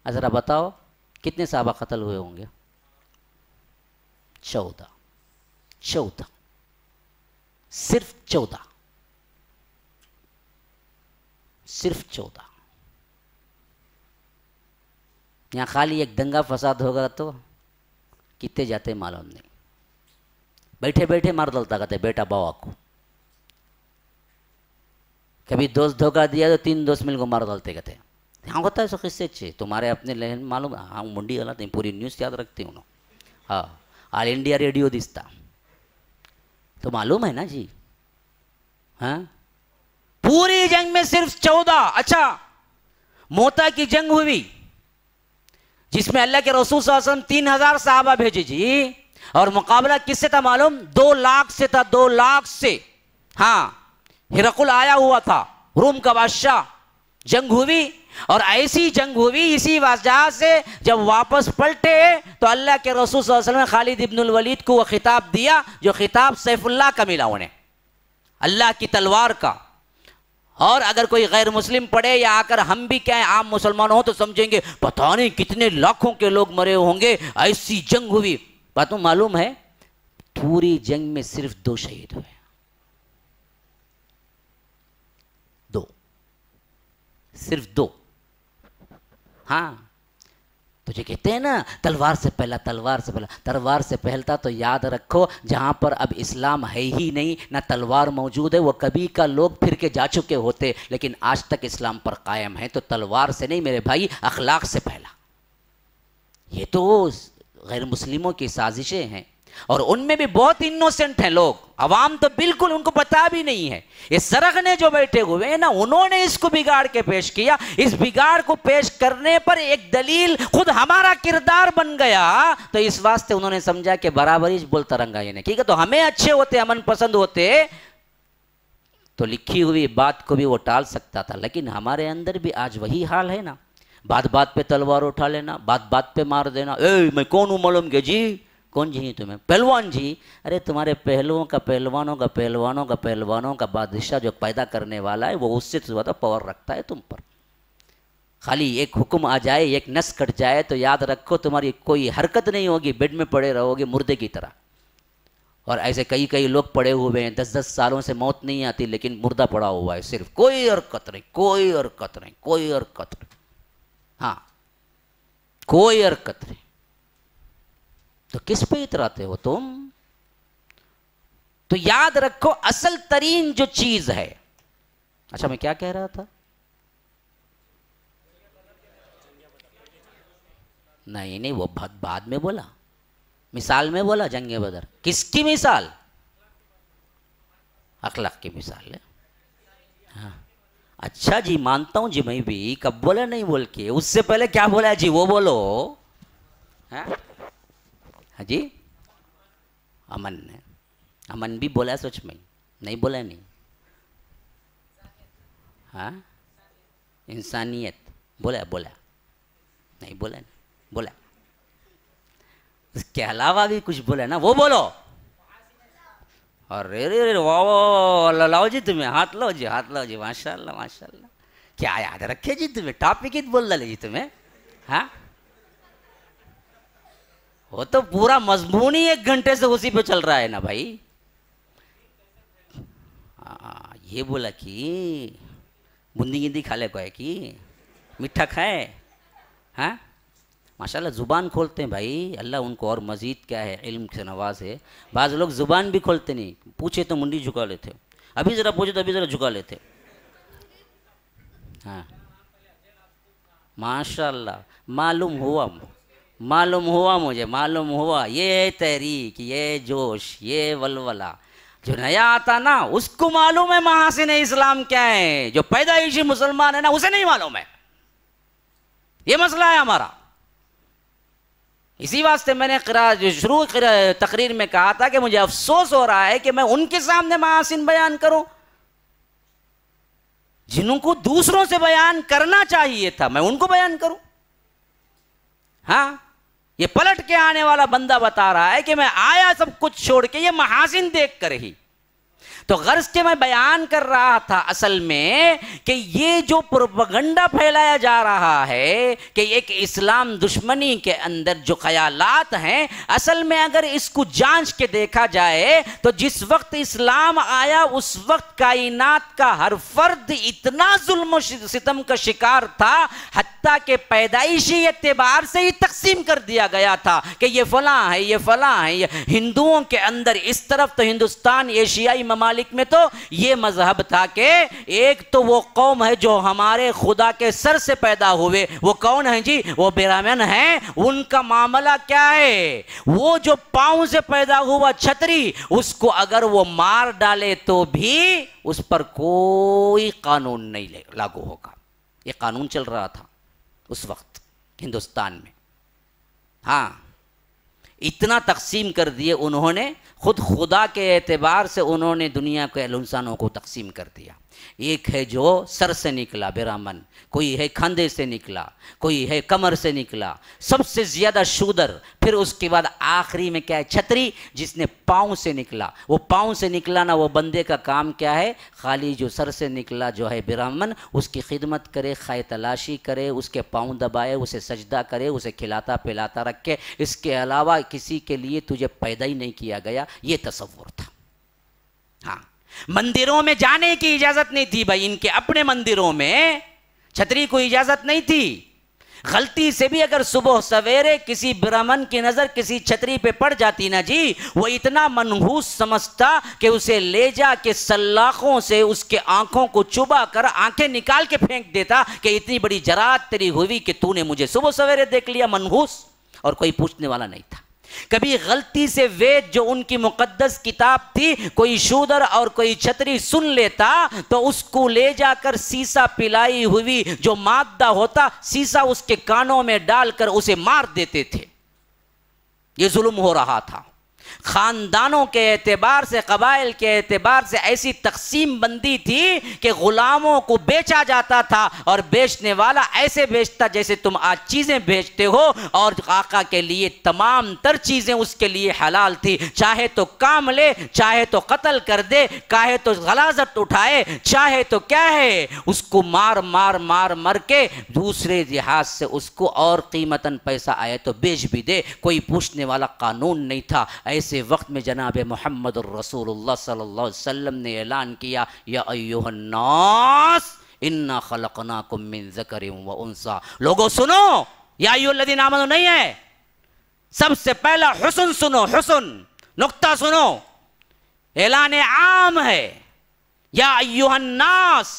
Speaker 2: ذرا بتاؤ کتنے صحابہ قتل ہوئے ہوں گے؟ 14 صرف 14، صرف 14۔ یہاں خالی ایک دنگا فساد ہوگا تو کتنے جاتے معلوم نہیں، بیٹھے بیٹھے مار ڈالتا کہتے بیٹا باوا کو، کبھی دوست دھوکہ دیا تو 3 دوست مل کو مار ڈالتے کہتے۔ ہاں ہوتا ہے سو قصے اچھے تمہارے اپنے لہن معلوم، ہاں منڈی غلط نہیں، پوری نیوز یاد رکھتی ہوں، ہاں آل انڈیا ریڈیو دستا تو معلوم ہے نا جی، ہاں پوری جنگ میں صرف 14۔ اچھا موتا کی جنگ ہوئی جس میں اللہ کے رسول صلی اللہ علیہ وسلم 3000 صحابہ بھیجے جی، اور مقابلہ کس سے تھا معلوم؟ 2 لاکھ سے تھا، 2 لاکھ سے۔ ہاں ہرقل آیا ہوا تھا، روم کا بادشاہ، جنگ ہوئی، اور ایسی جنگ ہوئی اسی وجہ سے جب واپس پلٹے تو اللہ کے رسول صلی اللہ علیہ وسلم نے خالد ابن الولید کو وہ خطاب دیا جو خطاب سیف اللہ کا ملا انہیں، اللہ کی تلوار کا۔ اور اگر کوئی غیر مسلم پڑھے یا آ کر ہم بھی کیا عام مسلمان ہوں تو سمجھیں گے پتہ نہیں کتنے لاکھوں کے لوگ مرے ہوں گے، ایسی جنگ ہوئی۔ باتوں معلوم ہے پوری جنگ میں صرف 2 شہید ہوئے، 2، صرف 2۔ ہاں تو جو کہتے ہیں نا تلوار سے پہلا، تلوار سے پہلا، تلوار سے پہلتا تو یاد رکھو جہاں پر اب اسلام ہے ہی نہیں نہ تلوار موجود ہے، وہ کبھی کا لوگ پھر کے جا چکے ہوتے، لیکن آج تک اسلام پر قائم ہے، تو تلوار سے نہیں میرے بھائی، اخلاق سے پہلا۔ یہ تو غیر مسلموں کی سازشیں ہیں، اور ان میں بھی بہت انوسنٹ ہیں لوگ، عوام تو بالکل ان کو پتا بھی نہیں ہے۔ یہ سرغنے جو بیٹھے ہوئے ہیں نا، انہوں نے اس کو بگاڑ کے پیش کیا، اس بگاڑ کو پیش کرنے پر ایک دلیل خود ہمارا کردار بن گیا، تو اس واسطے انہوں نے سمجھا کہ برابری بولتا رنگا یہ نہیں، ٹھیک ہے تو ہمیں اچھے ہوتے، امن پسند ہوتے تو لکھی ہوئی بات کو بھی وہ ٹال سکتا تھا، لیکن ہمارے اندر بھی آج وہی حال ہے نا، بات بات پہ تلوار اٹھا لینا، بات بات پہ مار دینا، اے میں کون ہوں معلوم کہ جی، کون جی تمہیں؟ پہلوان جی۔ ارے تمہارے پہلوؤں کا، پہلوانوں کا، پہلوانوں کا، پہلوانوں کا بادشاہ جو پیدا کرنے والا ہے وہ اس سے زیادہ پاور رکھتا ہے تم پر۔ خالی ایک حکم آ جائے، ایک نس کٹ جائے تو یاد رکھو تمہاری کوئی حرکت نہیں ہوگی، بیڈ میں پڑے رہو گے مردے کی طرح۔ اور ایسے کئی لوگ پڑے ہوئے ہیں 10 سالوں سے موت نہیں آتی لیکن مردہ پڑا ہوا ہے، صرف کوئی حرکت نہیں، کوئی حرکت نہیں، کوئی حرکت نہیں، ہاں کوئی حرکت نہیں۔ تو کس پہ اتراتے ہو تم؟ تو یاد رکھو اصل ترین جو چیز ہے. اچھا میں کیا کہہ رہا تھا؟ نہیں وہ بہت بعد میں بولا، مثال میں بولا جنگ بدر. کس کی مثال؟ اخلاق کی مثال ہے. ہاں اچھا جی مانتا ہوں جی میں بھی. کب بولا نہیں بول کے؟ اس سے پہلے کیا بولا جی وہ بولو. ہاں جی امن بھی بولا سچ میں، نہیں بولا نہیں. ہاں انسانیت بولا نہیں بولا نہیں بولا. اس کے علاوہ بھی کچھ بولا نا، وہ بولو. ارے رے واہ لاؤ جی تمہیں ہاتھ لاؤ جی ماشاء اللہ کیا یاد رکھے جی تمہیں. ٹاپک ہی بول ڈالے جی تمہیں. ہاں وہ تو پورا مضمون ہی 1 گھنٹے سے اسی پہ چل رہا ہے نا بھائی. یہ بولا کہ بندی گندی کھا لے کو ہے کہ میٹھا کھائے. ہاں ماشاءاللہ زبان کھولتے ہیں بھائی. اللہ ان کو اور مزید کیا ہے علم سے نواز ہے. بعض لوگ زبان بھی کھولتے نہیں، پوچھے تو منڈی جھکا لیتے. ابھی ذرا پوچھے تو ابھی ذرا جھکا لیتے. ہاں ماشاءاللہ معلوم ہوا مجھے معلوم ہوا. یہ تحریک، یہ جوش، یہ ولولہ جو نیا آتا نا اس کو معلوم ہے محاسن اسلام کیا ہے. جو پیدائشی مسلمان ہے نا اسے نہیں معلوم ہے. یہ مسئلہ ہے ہمارا. اسی واسطے میں نے شروع تقریر میں کہا تھا کہ مجھے افسوس ہو رہا ہے کہ میں ان کے سامنے محاسن بیان کروں جنہوں کو دوسروں سے بیان کرنا چاہیے تھا، میں ان کو بیان کروں. ہاں یہ پلٹ کے آنے والا بندہ بتا رہا ہے کہ میں آیا سب کچھ چھوڑ کے یہ محاسن دیکھ کر ہی. تو غرض کے میں بیان کر رہا تھا اصل میں کہ یہ جو پروپیگنڈا پھیلایا جا رہا ہے کہ ایک اسلام دشمنی کے اندر جو خیالات ہیں، اصل میں اگر اس کو جانچ کے دیکھا جائے تو جس وقت اسلام آیا اس وقت کائنات کا ہر فرد اتنا ظلم و ستم کا شکار تھا حتیٰ کہ پیدائشی اعتبار سے ہی تقسیم کر دیا گیا تھا کہ یہ فلاں ہے یہ فلاں ہے. یہ ہندوؤں کے اندر اس طرف تو ہندوستان ایشیائی ممالک میں تو یہ مذہب تھا کہ ایک تو وہ قوم ہے جو ہمارے خدا کے سر سے پیدا ہوئے، وہ کون ہیں جی؟ وہ برہمن ہیں. ان کا معاملہ کیا ہے؟ وہ جو پاؤں سے پیدا ہوا چھتری، اس کو اگر وہ مار ڈالے تو بھی اس پر کوئی قانون نہیں لاگو ہوگا. یہ قانون چل رہا تھا اس وقت ہندوستان میں. ہاں اتنا تقسیم کر دیے انہوں نے. خود خدا کے اعتبار سے انہوں نے دنیا کے انسانوں کو تقسیم کر دیا. ایک ہے جو سر سے نکلا برہمن، کوئی ہے کھندے سے نکلا، کوئی ہے کمر سے نکلا، سب سے زیادہ شودر. پھر اس کے بعد آخری میں کیا ہے؟ چھتری، جس نے پاؤں سے نکلا. وہ پاؤں سے نکلا نا، وہ بندے کا کام کیا ہے؟ خالی جو سر سے نکلا جو ہے برہمن، اس کی خدمت کرے، خائے تلاشی کرے، اس کے پاؤں دبائے، اسے سجدہ کرے، اسے کھلاتا پلاتا رکھے. اس کے علاوہ کسی کے لیے تجھے پیدا ہی نہیں کیا گیا. یہ تصور تھا. ہاں مندروں میں جانے کی اجازت نہیں تھی بھائی. ان کے اپنے مندروں میں چھتری کو اجازت نہیں تھی. غلطی سے بھی اگر صبح سویرے کسی برہمن کی نظر کسی چھتری پہ پڑ جاتی نا جی، وہ اتنا منحوس سمجھتا کہ اسے لے جا کے سلاخوں سے اس کے آنکھوں کو چبا کر آنکھیں نکال کے پھینک دیتا کہ اتنی بڑی جرات تیری ہوئی کہ تو نے مجھے صبح سویرے دیکھ لیا. منحوس. اور کوئی پوچھنے والا نہیں تھا. کبھی غلطی سے وید جو ان کی مقدس کتاب تھی کوئی شودر اور کوئی چھتری سن لیتا تو اس کو لے جا کر سیسا پلائی ہوئی جو مادہ ہوتا، سیسا اس کے کانوں میں ڈال کر اسے مار دیتے تھے. یہ ظلم ہو رہا تھا. خاندانوں کے اعتبار سے، قبائل کے اعتبار سے ایسی تقسیم بندی تھی کہ غلاموں کو بیچا جاتا تھا، اور بیچنے والا ایسے بیچتا جیسے تم آج چیزیں بیچتے ہو. اور آقا کے لیے تمام تر چیزیں اس کے لیے حلال تھی. چاہے تو کام لے، چاہے تو قتل کر دے، چاہے تو غلاظت اٹھائے، چاہے تو کیا ہے اس کو مار مار مار مر کے دوسرے لحاظ سے اس کو اور قیمتاً پیسہ آئے تو بیچ بھی دے. کوئی پوچھنے والا قانون نہیں تھا. ایسے وقت میں جناب محمد الرسول اللہ صلی اللہ علیہ وسلم نے اعلان کیا، یا ایھا الناس انا خلقناکم من ذکر و انثی. لوگوں سنو، یا ایھا الذین آمنوا نہیں ہے. سب سے پہلا حسن سنو، حسن نقطہ سنو. اعلان عام ہے، یا ایھا الناس،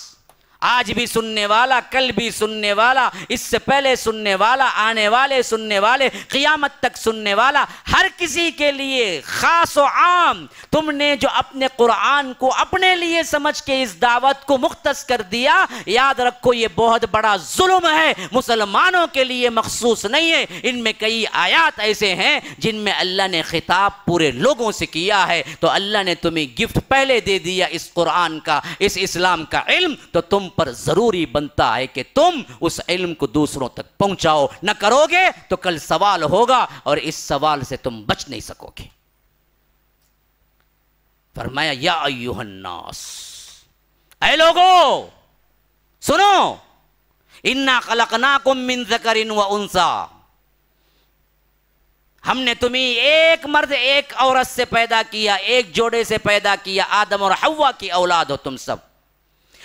Speaker 2: آج بھی سننے والا، کل بھی سننے والا، اس سے پہلے سننے والا، آنے والے سننے والے، قیامت تک سننے والا، ہر کسی کے لیے خاص و عام، تم نے جو اپنے قرآن کو اپنے لیے سمجھ کے اس دعوت کو مختص کر دیا، یاد رکھو یہ بہت بڑا ظلم ہے، مسلمانوں کے لیے مخصوص نہیں ہے۔ ان میں کئی آیات ایسے ہیں جن میں اللہ نے خطاب پورے لوگوں سے کیا ہے، تو اللہ نے تمہیں گفٹ پہلے دے دیا اس قرآن کا، اس اسلام کا علم، تو تم پر ضروری بنتا ہے کہ تم اس علم کو دوسروں تک پہنچاؤ، نہ کرو گے تو کل سوال ہوگا اور اس سوال سے تم بچ نہیں سکو گے۔ فرمایا یا ایھا الناس، اے لوگو سنو، انا خلقناکم من ذکر و انثی، ہم نے تمہیں ایک مرد ایک عورت سے پیدا کیا، ایک جوڑے سے پیدا کیا، آدم اور حوا کی اولاد ہو تم سب۔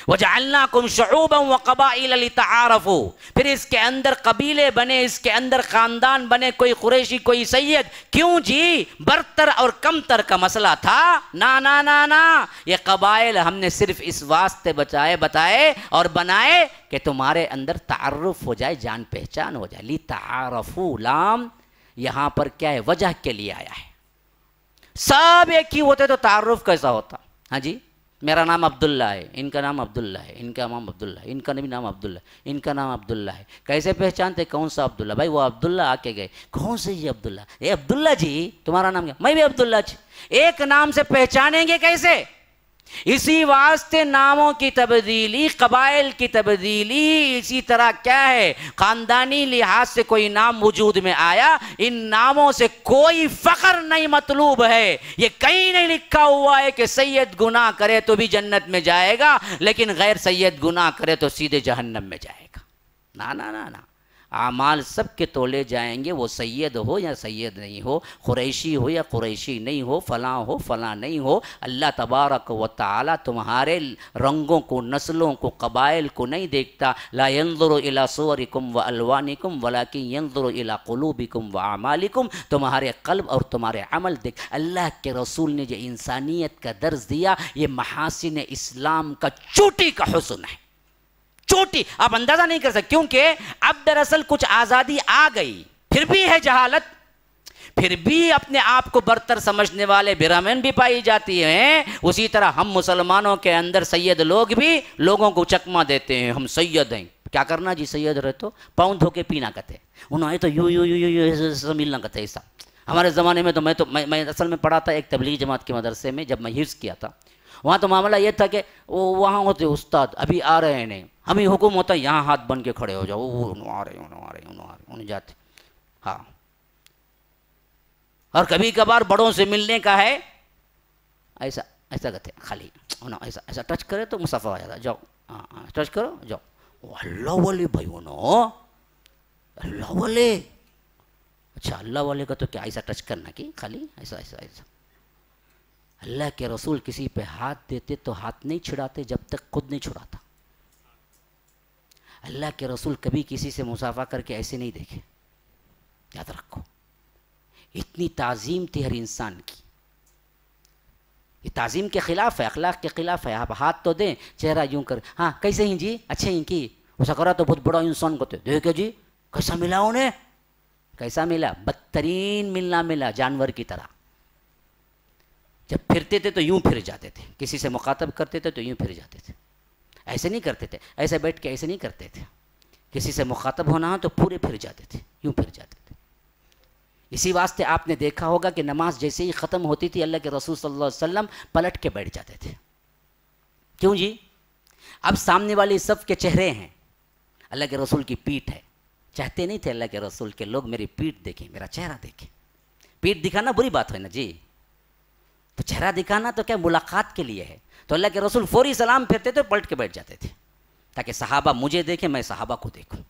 Speaker 2: وَجَعَلْنَاكُمْ شُعُوبًا وَقَبَائِلَ لِتَعَارَفُوا، پھر اس کے اندر قبیلے بنے، اس کے اندر خاندان بنے، کوئی قریشی کوئی سید، کیوں جی؟ برتر اور کمتر کا مسئلہ تھا؟ نا نا نا نا، یہ قبائل ہم نے صرف اس واسطے بتائے اور بنائے کہ تمہارے اندر تعارف ہو جائے، جان پہچان ہو جائے۔ لِتَعَارَفُوا، لام یہاں پر کیا ہے؟ وجہ کے لیے آیا ہے۔ سب ایک ہی ہوتے تو تعارف کیسا ہوتا؟ ہاں جی، میرا نام عبداللہ ہے، ان کا نام عبداللہ ہے، ان کا نام عبداللہ ہے، ان کا بھی نام عبداللہ ہے، ان کا نام عبداللہ ہے، کیسے پہچانتے کون سا عبداللہ؟ بھائی وہ عبداللہ آ کے گئے، کون سے یہ عبداللہ؟ اے عبداللہ جی تمہارا نام کیا؟ میں بھی عبداللہ جی۔ ایک نام سے پہچانیں گے کیسے؟ اسی واسطے ناموں کی تبدیلی، قبائل کی تبدیلی، اسی طرح کیا ہے، خاندانی لحاظ سے کوئی نام وجود میں آیا، ان ناموں سے کوئی فخر نہیں مطلوب ہے۔ یہ کہیں نہیں لکھا ہوا ہے کہ سید گناہ کرے تو بھی جنت میں جائے گا، لیکن غیر سید گناہ کرے تو سیدھے جہنم میں جائے گا۔ نا نا نا نا، اعمال سب کے تولے جائیں گے، وہ سید ہو یا سید نہیں ہو، قریشی ہو یا قریشی نہیں ہو، فلاں نہیں ہو، اللہ تبارک و تعالی تمہارے رنگوں کو، نسلوں کو، قبائل کو نہیں دیکھتا۔ لا ينظر الى صورکم و الوانکم ولکن ينظر الى قلوبکم و اعمالکم، تمہارے قلب اور تمہارے عمل دیکھ۔ اللہ کے رسول نے جو انسانیت کا درس دیا، یہ محاسن اسلام کا چوٹی کا حسن ہے، چوٹی۔ آپ اندازہ نہیں کر سکتے، کیونکہ اب دراصل کچھ آزادی آ گئی، پھر بھی ہے جہالت، پھر بھی اپنے آپ کو برتر سمجھنے والے برہمن بھی پائی جاتی ہیں۔ اسی طرح ہم مسلمانوں کے اندر سید لوگ بھی لوگوں کو چکما دیتے ہیں، ہم سید ہیں۔ کیا کرنا جی؟ سید رہے تو پاؤں دھو کے پینا کہتے، انہوں نے تو یوں ایسا ملنا کہتے ایسا۔ ہمارے زمانے میں تو میں اصل میں پڑھا تھا ایک تبلیغی جماعت کے مدرسے میں، جب میں حفظ کیا تھا، وہاں تو معاملہ یہ تھا کہ وہاں ہوتے استاد ابھی آ رہے ہیں، نہیں ہمیں حکم ہوتا ہے یہاں ہاتھ بن کے کھڑے ہو جاؤ، انہوں آ رہے انہوں جاتے۔ ہاں، اور کبھی کبھار بڑوں سے ملنے کا ہے، ایسا کہتے ہیں خالی ایسا ٹچ کرے تو مصافحہ ہو جاتا، جاؤ ہاں ٹچ کرو جاؤ۔ اللہ والے بھائی اللہ والے، اچھا اللہ والے کا تو کیا ایسا ٹچ کرنا کی خالی ایسا۔ اللہ کے رسول کسی پہ ہاتھ دیتے تو ہاتھ نہیں چھڑاتے جب تک خود نہیں چھڑاتا۔ اللہ کے رسول کبھی کسی سے مصافحہ کر کے ایسے نہیں دیکھے، یاد رکھو۔ اتنی تعظیم تھی ہر انسان کی، یہ تعظیم کے خلاف ہے، اخلاق کے خلاف ہے۔ آپ ہاتھ تو دیں، چہرہ یوں کر، ہاں کیسے ہیں جی، اچھے ہیں کی، اسا کرا تو بہت بڑا انسان کو دیکھے جی کیسا ملا انہیں، کیسا ملا؟ بدترین ملنا ملا، جانور کی طرح۔ جب پھرتے تھے تو یوں پھر جاتے تھے، کسی سے مخاطب کرتے تھے تو یوں پھر جاتے تھے، ایسے نہیں کرتے تھے، ایسے بیٹھ کے ایسے نہیں کرتے تھے، کسی سے مخاطب ہونا ہو تو پورے پھر جاتے تھے، یوں پھر جاتے تھے۔ اسی واسطے آپ نے دیکھا ہوگا کہ نماز جیسے ہی ختم ہوتی تھی اللہ کے رسول صلی اللہ علیہ وسلم پلٹ کے بیٹھ جاتے تھے۔ کیوں جی؟ اب سامنے والی صف کے چہرے ہیں، اللہ کے رسول کی پیٹھ ہے، چاہتے نہیں تھے اللہ کے رسول کے لوگ میری پیٹھ دیکھیں، میرا چہرہ دیکھیں۔ پیٹھ دکھانا بری بات ہے نا جی، تو چہرہ دکھانا تو کیا ملاقات کے لیے ہے، تو اللہ کے رسول فوری سلام پھرتے تھے، پلٹ کے بیٹھ جاتے تھے تاکہ صحابہ مجھے دیکھیں، میں صحابہ کو دیکھوں۔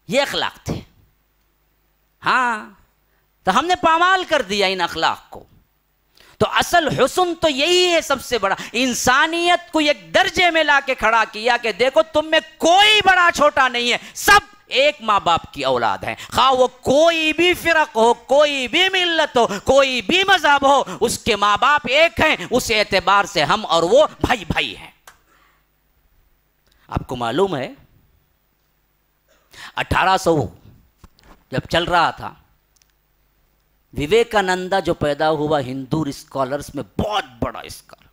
Speaker 2: یہ اخلاق تھے۔ ہاں، تو ہم نے پامال کر دیا ان اخلاق کو۔ تو اصل حسن تو یہی ہے، سب سے بڑا انسانیت کو ایک درجے میں لا کے کھڑا کیا کہ دیکھو تم میں کوئی بڑا چھوٹا نہیں ہے، سب ایک ماں باپ کی اولاد ہیں، خواہ وہ کوئی بھی فرق ہو، کوئی بھی ملت ہو، کوئی بھی مذہب ہو، اس کے ماں باپ ایک ہیں، اس اعتبار سے ہم اور وہ بھائی بھائی ہیں۔ آپ کو معلوم ہے 1800 جب چل رہا تھا، وویکانندا جو پیدا ہوا ہندو اسکالرز میں بہت بڑا اسکالر،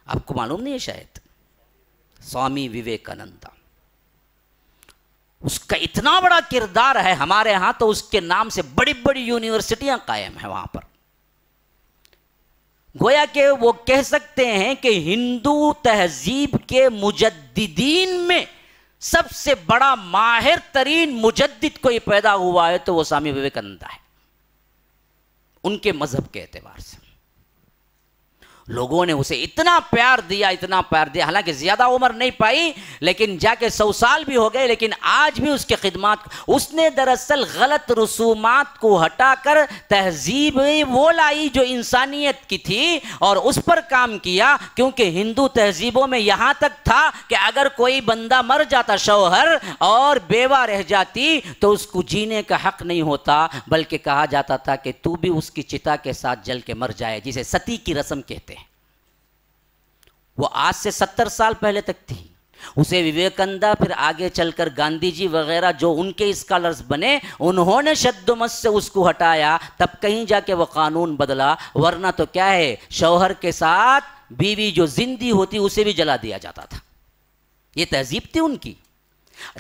Speaker 2: آپ کو معلوم نہیں ہے شاید، سوامی وویکانندا، اس کا اتنا بڑا کردار ہے ہمارے ہاں، تو اس کے نام سے بڑی بڑی یونیورسٹیاں قائم ہیں وہاں پر۔ گویا کہ وہ کہہ سکتے ہیں کہ ہندو تہذیب کے مجددین میں سب سے بڑا ماہر ترین مجدد کوئی پیدا ہوا ہے تو وہ سوامی وویکانندا ہے، ان کے مذہب کے اعتبار سے۔ لوگوں نے اسے اتنا پیار دیا، اتنا پیار دیا، حالانکہ زیادہ عمر نہیں پائی، لیکن جا کے 100 سال بھی ہو گئے، لیکن آج بھی اس کے خدمات، اس نے دراصل غلط رسومات کو ہٹا کر تہذیب وہ لائی جو انسانیت کی تھی اور اس پر کام کیا، کیونکہ ہندو تہذیبوں میں یہاں تک تھا کہ اگر کوئی بندہ مر جاتا شوہر اور بیوہ رہ جاتی تو اس کو جینے کا حق نہیں ہوتا، بلکہ کہا جاتا تھا کہ تو بھی اس کی چتا کے ساتھ جل کے مر جائے، جسے ستی کی رسم کہتے ہیں۔ وہ آج سے 70 سال پہلے تک تھی، اسے وویکانندا پھر آگے چل کر گاندھی جی وغیرہ جو ان کے اسکالرز بنے، انہوں نے شد و مت سے اس کو ہٹایا، تب کہیں جا کے وہ قانون بدلا، ورنہ تو کیا ہے، شوہر کے ساتھ بیوی جو زندی ہوتی اسے بھی جلا دیا جاتا تھا۔ یہ تہذیب تھی ان کی۔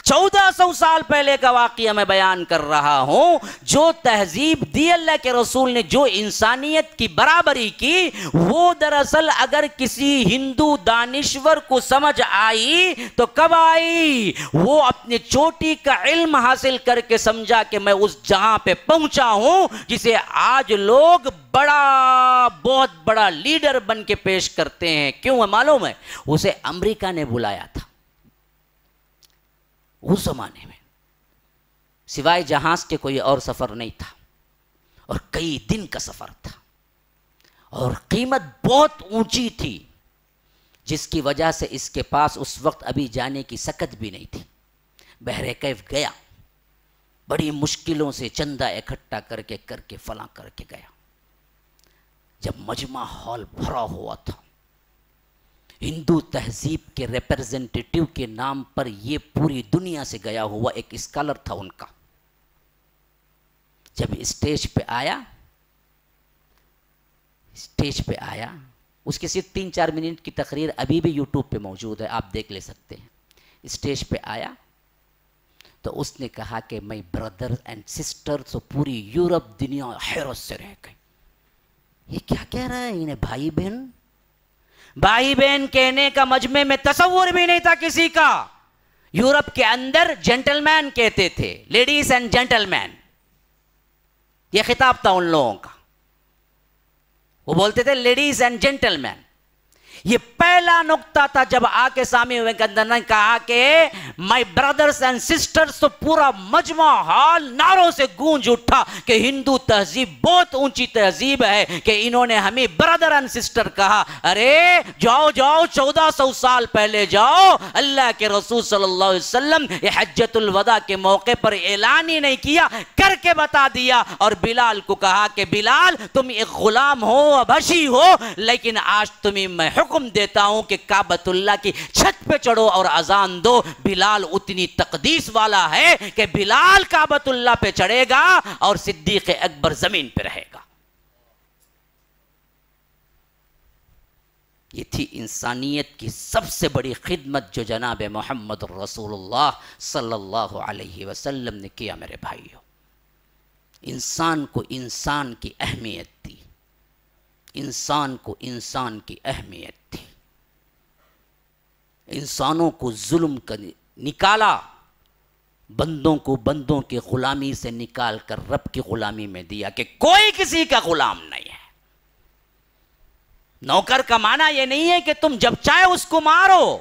Speaker 2: 1400 سال پہلے کا واقعہ میں بیان کر رہا ہوں، جو تہذیب دی اللہ کے رسول نے، جو انسانیت کی برابری کی، وہ دراصل اگر کسی ہندو دانشور کو سمجھ آئی تو کب آئی؟ وہ اپنے چوٹی کا علم حاصل کر کے سمجھا کہ میں اس جہاں پہ پہنچا ہوں جسے آج لوگ بہت بڑا لیڈر بن کے پیش کرتے ہیں۔ کیوں ہے معلوم ہے؟ اسے امریکہ نے بلایا تھا اس زمانے میں، سوائے جہاز کے کوئی اور سفر نہیں تھا، اور کئی دن کا سفر تھا، اور قیمت بہت اونچی تھی، جس کی وجہ سے اس کے پاس اس وقت ابھی جانے کی سکت بھی نہیں تھی۔ بحر کیف گیا، بڑی مشکلوں سے چندہ اکٹھا کر کے فلاں کر کے گیا۔ جب مجمع ہال بھرا ہوا تھا، ہندو تہذیب کے ریپرزنٹیٹیو کے نام پر یہ پوری دنیا سے گیا ہوا ایک اسکالر تھا ان کا، جب اسٹیج پہ آیا، اس کی صرف 3-4 منٹ کی تقریر ابھی بھی یوٹیوب پہ موجود ہے، آپ دیکھ لے سکتے ہیں۔ اسٹیج پہ آیا تو اس نے کہا کہ مائی بردر اینڈ سسٹر، تو پوری یورپ دنیا حیرت سے رہ گئی، یہ کیا کہہ رہا ہے؟ انہیں بھائی بہن کہنے کا مجمع میں تصور بھی نہیں تھا کسی کا۔ یورپ کے اندر جینٹل مین کہتے تھے، لیڈیز اینڈ جینٹل مین، یہ خطاب تھا ان لوگوں کا، وہ بولتے تھے لیڈیز اینڈ جینٹل مین۔ یہ پہلا نقطہ تھا جب آ کے سوامی وویکانندا نے کہا کہ مائی بردرز اینڈ سسٹرز، تو پورا مجمع حال نعروں سے گونج اٹھا کہ ہندو تہذیب بہت اونچی تہذیب ہے کہ انہوں نے ہمیں بردر اینڈ سسٹر کہا۔ ارے جاؤ 1400 سال پہلے جاؤ، اللہ کے رسول صلی اللہ علیہ وسلم یہ حجۃ الوداع کے موقع پر اعلان ہی نہیں کیا، کر کے بتا دیا، اور بلال کو کہا کہ بلال تم ایک غلام ہو، حبشی ہو، لیکن آج تمہیں میں حکم دیتا ہوں کہ کعبۃ اللہ کی چھت پہ چڑھو اور اذان دو۔ بلال اتنی تقدیس والا ہے کہ بلال کعبۃ اللہ پہ چڑھے گا اور صدیق اکبر زمین پہ رہے گا۔ یہ تھی انسانیت کی سب سے بڑی خدمت جو جناب محمد رسول اللہ صلی اللہ علیہ وسلم نے کیا۔ میرے بھائیوں، انسان کو انسان کی اہمیت دی، انسان کو انسان کی اہمیت تھی، انسانوں کو ظلم کر نکالا، بندوں کو بندوں کی غلامی سے نکال کر رب کی غلامی میں دیا کہ کوئی کسی کا غلام نہیں ہے۔ نوکر کا معنی یہ نہیں ہے کہ تم جب چاہے اس کو مارو۔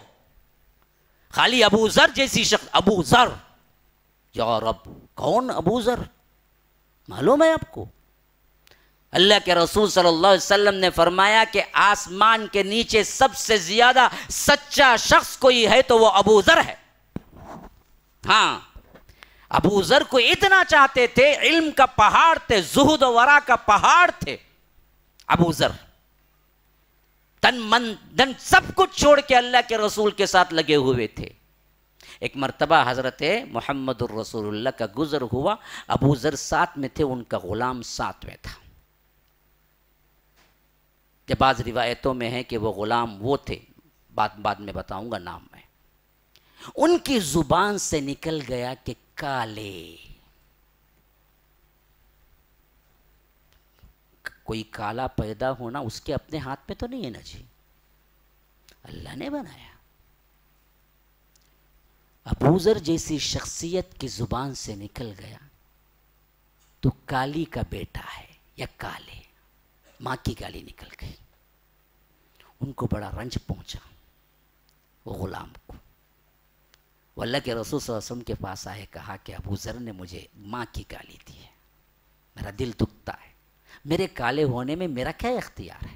Speaker 2: خالی ابو ذر جیسی شخص، ابو ذر، یا رب کون ابو ذر معلوم ہے آپ کو؟ اللہ کے رسول صلی اللہ علیہ وسلم نے فرمایا کہ آسمان کے نیچے سب سے زیادہ سچا شخص کوئی ہے تو وہ ابو ذر ہے۔ ہاں، ابو ذر کو اتنا چاہتے تھے، علم کا پہاڑ تھے، زہد و ورع کا پہاڑ تھے ابو ذر، تن من دن سب کچھ چھوڑ کے اللہ کے رسول کے ساتھ لگے ہوئے تھے۔ ایک مرتبہ حضرت محمد الرسول اللہ کا گزر ہوا، ابو ذر ساتھ میں تھے، ان کا غلام ساتھ میں تھا۔ کہ بعض روایتوں میں ہے کہ وہ غلام وہ تھے، بعد میں بتاؤں گا نام میں، ان کی زبان سے نکل گیا کہ کالے۔ کوئی کالا پیدا ہونا اس کے اپنے ہاتھ میں تو نہیں ہے نا جی، اللہ نے بنایا۔ ابو ذر جیسی شخصیت کی زبان سے نکل گیا تو کالی کا بیٹا ہے یا کالے، ماں کی گالی نکل گئی، ان کو بڑا رنج پہنچا وہ غلام کو۔ وہ اللہ کے رسول صلی اللہ علیہ وسلم کے پاس آئے، کہا کہ ابو ذر نے مجھے ماں کی گالی دی ہے، میرا دل دکھتا ہے، میرے کالے ہونے میں میرا کیا اختیار ہے؟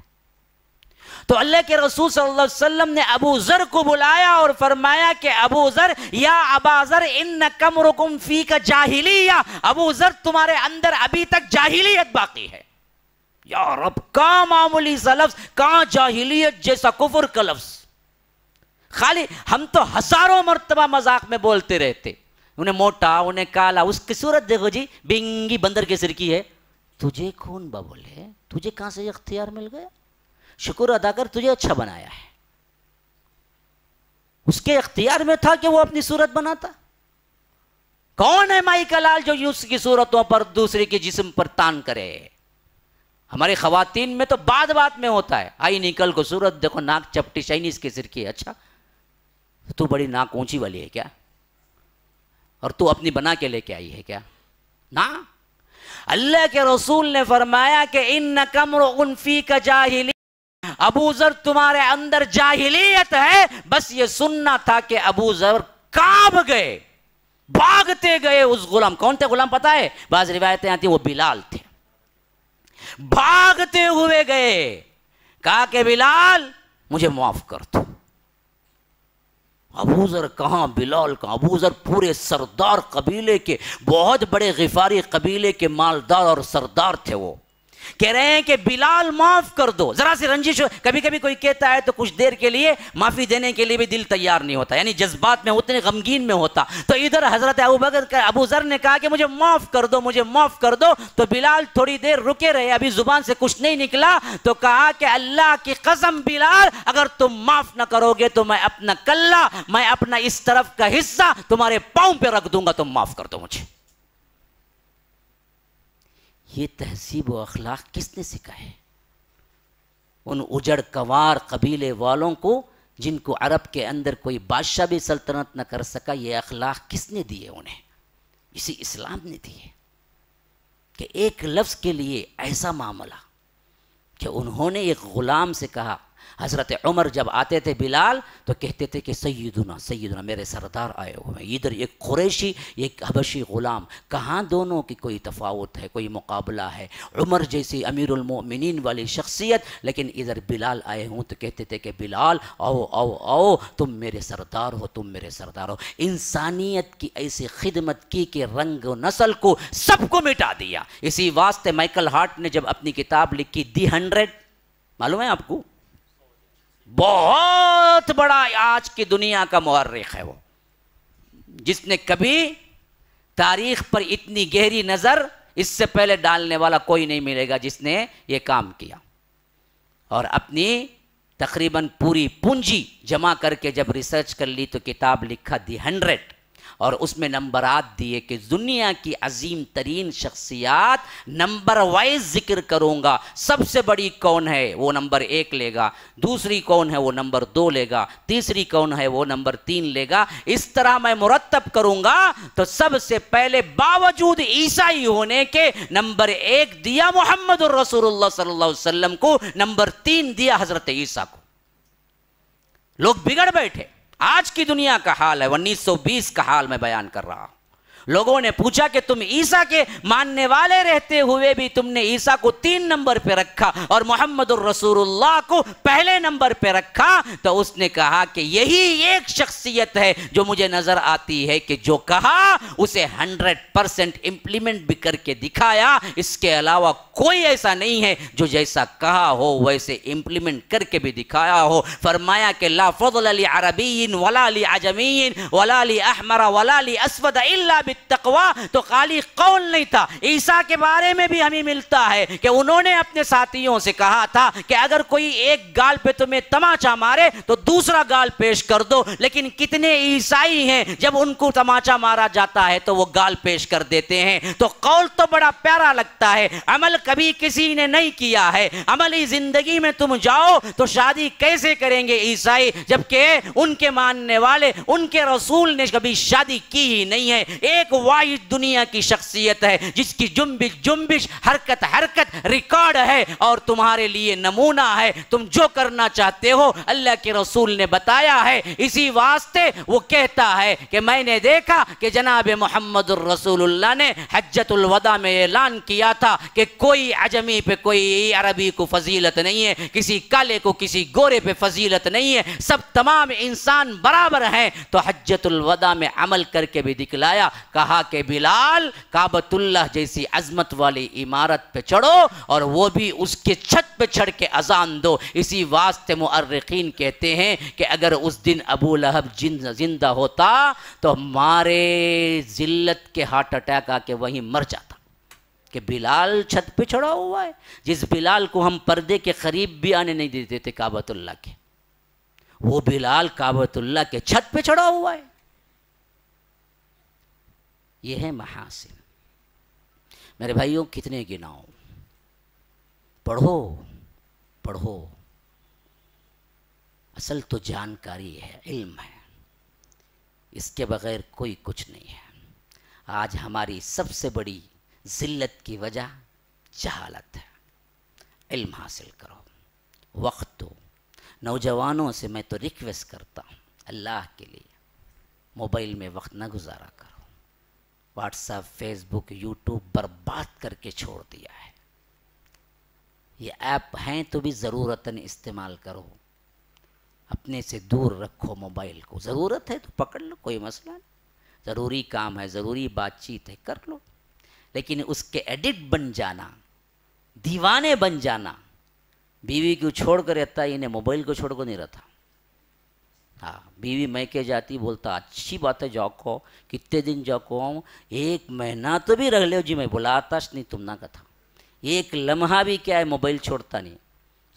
Speaker 2: تو اللہ کے رسول صلی اللہ علیہ وسلم نے ابو ذر کو بلایا اور فرمایا کہ ابو ذر، یا ابا ذر انک امرؤ فیک جاہلیہ، ابو ذر تمہارے اندر ابھی تک جاہلیت باقی ہے۔ یا رب، کہاں معمولی سا لفظ، کہاں جاہلیت جیسا کفر کا لفظ۔ خالی ہم تو ہزاروں مرتبہ مذاق میں بولتے رہتے، انہیں موٹا، انہیں کالا، اس کی صورت دیکھو جی، بنگی بندر کے سر کی ہے، تجھے کون بولے؟ تجھے کہاں سے اختیار مل گیا؟ شکر ادا کر، تجھے اچھا بنایا ہے۔ اس کے اختیار میں تھا کہ وہ اپنی صورت بناتا؟ کون ہے مائی کا لال جو اس کی صورتوں پر دوسرے کے جسم پر تان کرے؟ ہماری خواتین میں تو بات میں ہوتا ہے، آئی نکل کو صورت دیکھو، ناک چپٹی چائنیز کے سر کی ہے، اچھا تو بڑی ناک اونچی والی ہے کیا؟ اور تو اپنی بنا کے لے کے آئی ہے کیا؟ نا، اللہ کے رسول نے فرمایا کہ انک امرؤ فیک جاہلی، ابو ذر تمہارے اندر جاہلیت ہے۔ بس یہ سننا تھا کہ ابو ذر کانپ گئے، بھاگتے گئے اس غلام، کون تھے غلام پتا ہے؟ بعض روایتیں آتی ہیں وہ بلال تھے، بھاگتے ہوئے گئے، کہا کہ بلال مجھے معاف کر دو۔ ابو ذر کہاں، بلال کہاں؟ ابو ذر پورے سردار قبیلے کے، بہت بڑے غفاری قبیلے کے مالدار اور سردار تھے۔ وہ کہہ رہے ہیں کہ بلال معاف کر دو، ذرا سی رنجش ہو، کبھی کبھی کوئی کہتا ہے تو کچھ دیر کے لیے معافی دینے کے لیے بھی دل تیار نہیں ہوتا، یعنی جذبات میں اتنے غمگین میں ہوتا۔ تو ادھر حضرت ابو ذر نے کہا کہ مجھے معاف کر دو، مجھے معاف کر دو۔ تو بلال تھوڑی دیر رکے رہے، ابھی زبان سے کچھ نہیں نکلا، تو کہا کہ اللہ کی قسم بلال، اگر تم معاف نہ کرو گے تو میں اپنا کلہ، میں اپنا اس طرف کا حصہ تمہارے پاؤں پہ رکھ دوں گا، تم معاف کر دو مجھے۔ یہ تہذیب و اخلاق کس نے سکھائے؟ ان اجڑ کنوار قبیلے والوں کو، جن کو عرب کے اندر کوئی بادشاہ بھی سلطنت نہ کر سکا، یہ اخلاق کس نے دیے انہیں؟ اسی اسلام نے دیے، کہ ایک لفظ کے لیے ایسا معاملہ کہ انہوں نے ایک غلام سے کہا، حضرت عمر جب آتے تھے بلال تو کہتے تھے کہ سیدنا سیدنا، میرے سردار آئے ہوئے ہیں، ادھر ایک قریشی ایک حبشی غلام، کہاں دونوں کی کوئی تفاوت ہے، کوئی مقابلہ ہے؟ عمر جیسی امیر المؤمنین والی شخصیت، لیکن ادھر بلال آئے ہوں تو کہتے تھے کہ بلال آؤ آؤ آؤ، تم میرے سردار ہو، تم میرے سردار ہو۔ انسانیت کی ایسی خدمت کی کہ رنگ و نسل کو سب کو مٹا دیا۔ اسی واسطے مائیکل ہارٹ نے جب اپنی کتاب لکھی دی 100، معلوم ہے آپ کو، بہت بڑا آج کی دنیا کا مورخ ہے وہ، جس نے کبھی تاریخ پر اتنی گہری نظر اس سے پہلے ڈالنے والا کوئی نہیں ملے گا جس نے یہ کام کیا، اور اپنی تقریباً پوری پونجی جمع کر کے جب ریسرچ کر لی تو کتاب لکھا دی 100، اور اس میں نمبرات دیے کہ دنیا کی عظیم ترین شخصیات نمبر وائز ذکر کروں گا، سب سے بڑی کون ہے وہ نمبر 1 لے گا، دوسری کون ہے وہ نمبر 2 لے گا، تیسری کون ہے وہ نمبر 3 لے گا، اس طرح میں مرتب کروں گا۔ تو سب سے پہلے باوجود عیسائی ہونے کے نمبر 1 دیا محمد الرسول اللہ صلی اللہ علیہ وسلم کو، نمبر 3 دیا حضرت عیسیٰ کو۔ لوگ بگڑ بیٹھے۔ آج کی دنیا کا حال ہے، 1920 کا حال میں بیان کر رہا ہوں۔ لوگوں نے پوچھا کہ تم عیسیٰ کے ماننے والے رہتے ہوئے بھی تم نے عیسیٰ کو 3 نمبر پہ رکھا اور محمد الرسول اللہ کو پہلے نمبر پہ رکھا، تو اس نے کہا کہ یہی ایک شخصیت ہے جو مجھے نظر آتی ہے کہ جو کہا اسے 100% امپلیمنٹ بھی کر کے دکھایا، اس کے علاوہ کوئی ایسا نہیں ہے جو جیسا کہا ہو ویسے امپلیمنٹ کر کے بھی دکھایا ہو۔ فرمایا کہ لا فضل لعربی ولا لعجمی ولا لأحمر ولا لأسود الا بالتقوی، تو خالی قول نہیں تھا، عیسیٰ کے بارے میں بھی ہمیں ملتا ہے کہ انہوں نے اپنے ساتھیوں سے کہا تھا کہ اگر کوئی ایک گال پہ تمہیں تماچا مارے تو دوسرا گال پیش کر دو، لیکن کتنے عیسائی ہیں جب ان کو تماچا مارا جاتا ہے تو وہ گال پیش کر دیتے ہیں۔ تو قول تو بڑا پیارا لگتا ہے، عمل کبھی کسی نے نہیں کیا ہے۔ عملی زندگی میں تم جاؤ تو شادی کیسے کریں گے عیسائی، جبکہ ان کے ماننے والے، ان کے رسول نے کبھی شادی کی ہی نہیں ہے۔ ایک واحد دنیا کی شخصیت ہے جس کی جنبش جنبش، حرکت حرکت ریکارڈ ہے اور تمہارے لیے نمونہ ہے۔ تم جو کرنا چاہتے ہو اللہ کے رسول نے بتایا ہے، اسی واسطے وہ کہتا ہے کہ میں نے دیکھا کہ جناب محمد الرسول اللہ نے حجۃ الوداع میں اعلان کیا تھا کہ کوئی عجمی پہ کوئی عربی کو فضیلت نہیں ہے، کسی کالے کو کسی گورے پہ فضیلت نہیں ہے، سب تمام انسان برابر ہیں۔ تو حجۃ الوداع میں عمل کر کے بھی دکھلایا، کہا کہ بلال کعبۃ اللہ جیسی عظمت والی عمارت پہ چڑھو اور وہ بھی اس کے چھت پہ چڑھ کے اذان دو۔ اسی واسطے مؤرخین کہتے ہیں کہ اگر اس دن ابو لہب زندہ ہوتا تو ہمارے ذلت کے ہارٹ اٹیک آ کے وہیں مر جاتا، کہ بلال چھت پہ چڑھا ہوا ہے، جس بلال کو ہم پردے کے قریب بھی آنے نہیں دیتے تھے کعبۃ اللہ کے، وہ بلال کعبۃ اللہ کے چھت پہ چڑھا ہوا ہے۔ یہ ہے محاسن۔ میرے بھائیوں کتنے گناؤں، پڑھو پڑھو، اصل تو جانکاری ہے، علم ہے، اس کے بغیر کوئی کچھ نہیں ہے۔ آج ہماری سب سے بڑی ذلت کی وجہ جہالت ہے۔ علم حاصل کرو، وقت دو۔ نوجوانوں سے میں تو ریکویسٹ کرتا ہوں اللہ کے لیے موبائل میں وقت نہ گزارا کرو۔ واٹس ایپ، فیس بک، یوٹیوب برباد کر کے چھوڑ دیا ہے۔ یہ ایپ ہیں تو بھی ضرورتاً استعمال کرو، اپنے سے دور رکھو موبائل کو۔ ضرورت ہے تو پکڑ لو، کوئی مسئلہ نہیں، ضروری کام ہے، ضروری بات چیت ہے، کر لو، لیکن اس کے ایڈکٹ بن جانا، دیوانے بن جانا۔ بیوی کو چھوڑ کر رہتا ہے، انہیں موبائل کو چھوڑ کر نہیں رہتا۔ ہاں، بیوی میکے جاتی، بولتا اچھی بات ہے جاؤ کو، کتنے دن جاؤ کو آؤں، 1 مہینہ تو بھی رہ لے جی، میں بلاتا نہیں تم نہ کتھا، 1 لمحہ بھی کیا ہے موبائل چھوڑتا نہیں۔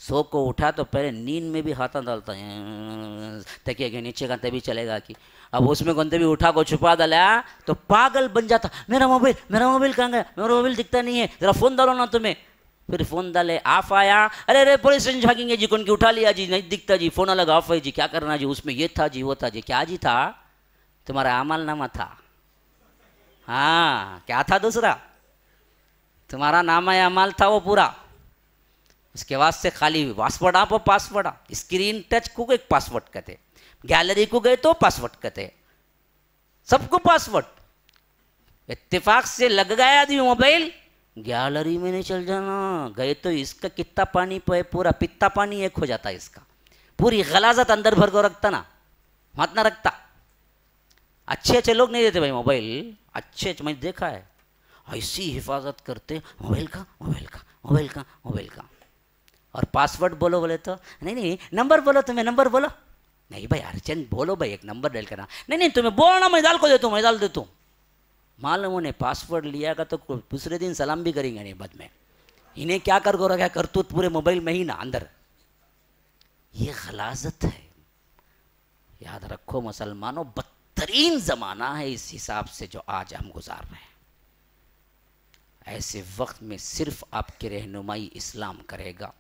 Speaker 2: سو کو اٹھا تو پہلے نیند میں بھی ہاتھ ڈالتا ہے، تکیے کے نیچے کا تبھی چلے گا کہ اب اس میں کون بھی اٹھا کو چھپا ڈالا تو پاگل بن جاتا، میرا موبائل کہاں گیا، میرا موبائل دکھتا نہیں ہے، ذرا فون ڈالو نا تمہیں۔ پھر فون ڈالے، آف آیا، ارے پولیس اسٹیشن بھاگیں گے جی، کون کی اٹھا لیا جی، نہیں دکھتا جی، فون الگ آف ہے جی، کیا کرنا جی، اس میں یہ تھا جی، وہ تھا جی، کیا جی تھا، تمہارا عمل نامہ تھا۔ ہاں، کیا تھا دوسرا، تمہارا نامہ اعمال تھا وہ پورا، اس کے بعد سے خالی پاسورڈ آپ پاسورڈ اسکرین ٹچ کو ایک پاسورڈ کہتے، گیلری کو گئے تو پاسورڈ کہتے، سب کو پاسورڈ۔ اتفاق سے لگ گیا آدمی موبائل، گیلری میں نہیں چل جانا، گئے تو اس کا کتنا پانی پہ پورا پتا پانی ایک ہو جاتا ہے، اس کا پوری غلاظت اندر بھر کو رکھتا نا، مت نہ رکھتا۔ اچھے اچھے لوگ نہیں دیتے بھائی موبائل، اچھے میں دیکھا ہے ایسی حفاظت کرتے موبائل کا موبائل کا موبائل کا موبائل کا، اور پاسورڈ بولو بولے تو نہیں نمبر بولو، تمہیں نمبر بولو، نہیں بھائی ارجنٹ بولو بھائی، ایک نمبر ڈیل کرنا، نہیں تمہیں بولنا، میں ڈال کو دیتا ہوں، میں ڈال دیتا ہوں۔ معلوم انہیں پاسورڈ لیا گا تو دوسرے دن سلام بھی کریں گے نہیں بعد میں، انہیں کیا کر کو رکھا کرتوت پورے موبائل میں ہی نا اندر۔ یہ غلاظت ہے، یاد رکھو مسلمانوں، بدترین زمانہ ہے اس حساب سے جو آج ہم گزار رہے ہیں۔ ایسے وقت میں صرف آپ کی رہنمائی اسلام کرے گا،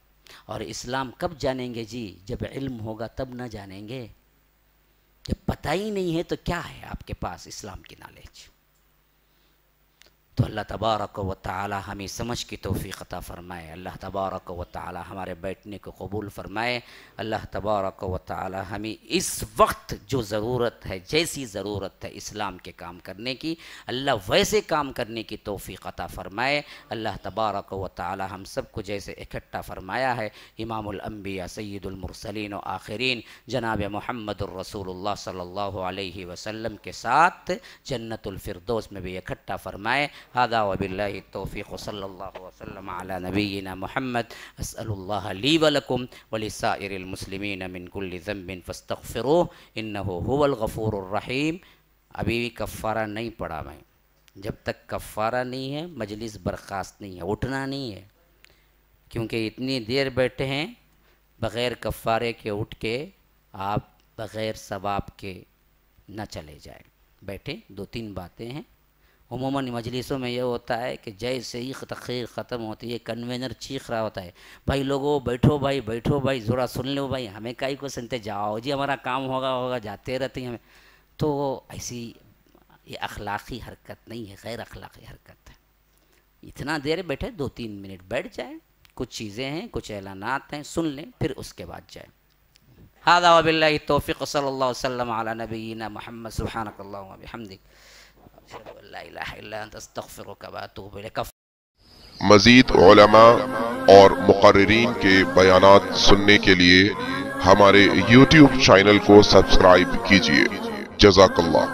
Speaker 2: اور اسلام کب جانیں گے جی، جب علم ہوگا تب نہ جانیں گے۔ جب پتہ ہی نہیں ہے تو کیا ہے آپ کے پاس اسلام کی نالج؟ تو اللہ تبارک و تعالی ہمیں سمجھ کی توفیق عطا فرمائے، اللہ تبارک و تعالی ہمارے بیٹھنے کو قبول فرمائے، اللہ تبارک و تعالی ہمیں اس وقت جو ضرورت ہے، جیسی ضرورت ہے اسلام کے کام کرنے کی، اللہ ویسے کام کرنے کی توفیق عطا فرمائے۔ اللہ تبارک و تعالی ہم سب کو جیسے اکٹھا فرمایا ہے امام الانبیاء سید المرسلین و آخرین جناب محمد الرسول اللہ صلی اللہ علیہ وسلم کے ساتھ جنت الفردوس میں بھی اکٹھا فرمائے۔ هذا وباللہ التوفیق صلی اللہ وسلم علی نبینا محمد۔ اسأل اللہ لی ولکم ولسائر المسلمین من کل ذنب فاستغفروہ انہ هو الغفور الرحیم۔ ابھی بھی کفارہ نہیں پڑھا میں، جب تک کفارہ نہیں ہے مجلس برخاست نہیں ہے، اٹھنا نہیں ہے، کیونکہ اتنی دیر بیٹھے ہیں بغیر کفارے کے اٹھ کے آپ بغیر ثواب کے نہ چلے جائیں۔ بیٹھے، دو تین باتیں ہیں۔ عموماً مجلسوں میں یہ ہوتا ہے کہ جیسے ہی تقریر ختم ہوتی ہے کنوینر چیخ رہا ہوتا ہے، بھائی لوگوں بیٹھو بھائی ذرا سن لو بھائی، ہمیں کائی کو سنتے، جاؤ جی ہمارا کام ہوگا، جاتے رہتے ہیں ہمیں۔ تو ایسی یہ اخلاقی حرکت نہیں ہے، غیر اخلاقی حرکت ہے۔ اتنا دیر بیٹھے، 2-3 منٹ بیٹھ جائیں، کچھ چیزیں ہیں، کچھ اعلانات ہیں، سن لیں، پھر اس کے بعد جائیں۔ هذا وباللہ التوفیق صلی اللہ وسلم علی نبینا محمد۔ سبحانک اللہم وبحمدک، اشہد ان لا الہ الا انت، استغفرک واتوب الیک۔
Speaker 3: مزید علماء اور مقررین کے بیانات سننے کے لیے ہمارے YouTube چینل کو سبسکرائب کیجیے۔ جزاک اللہ۔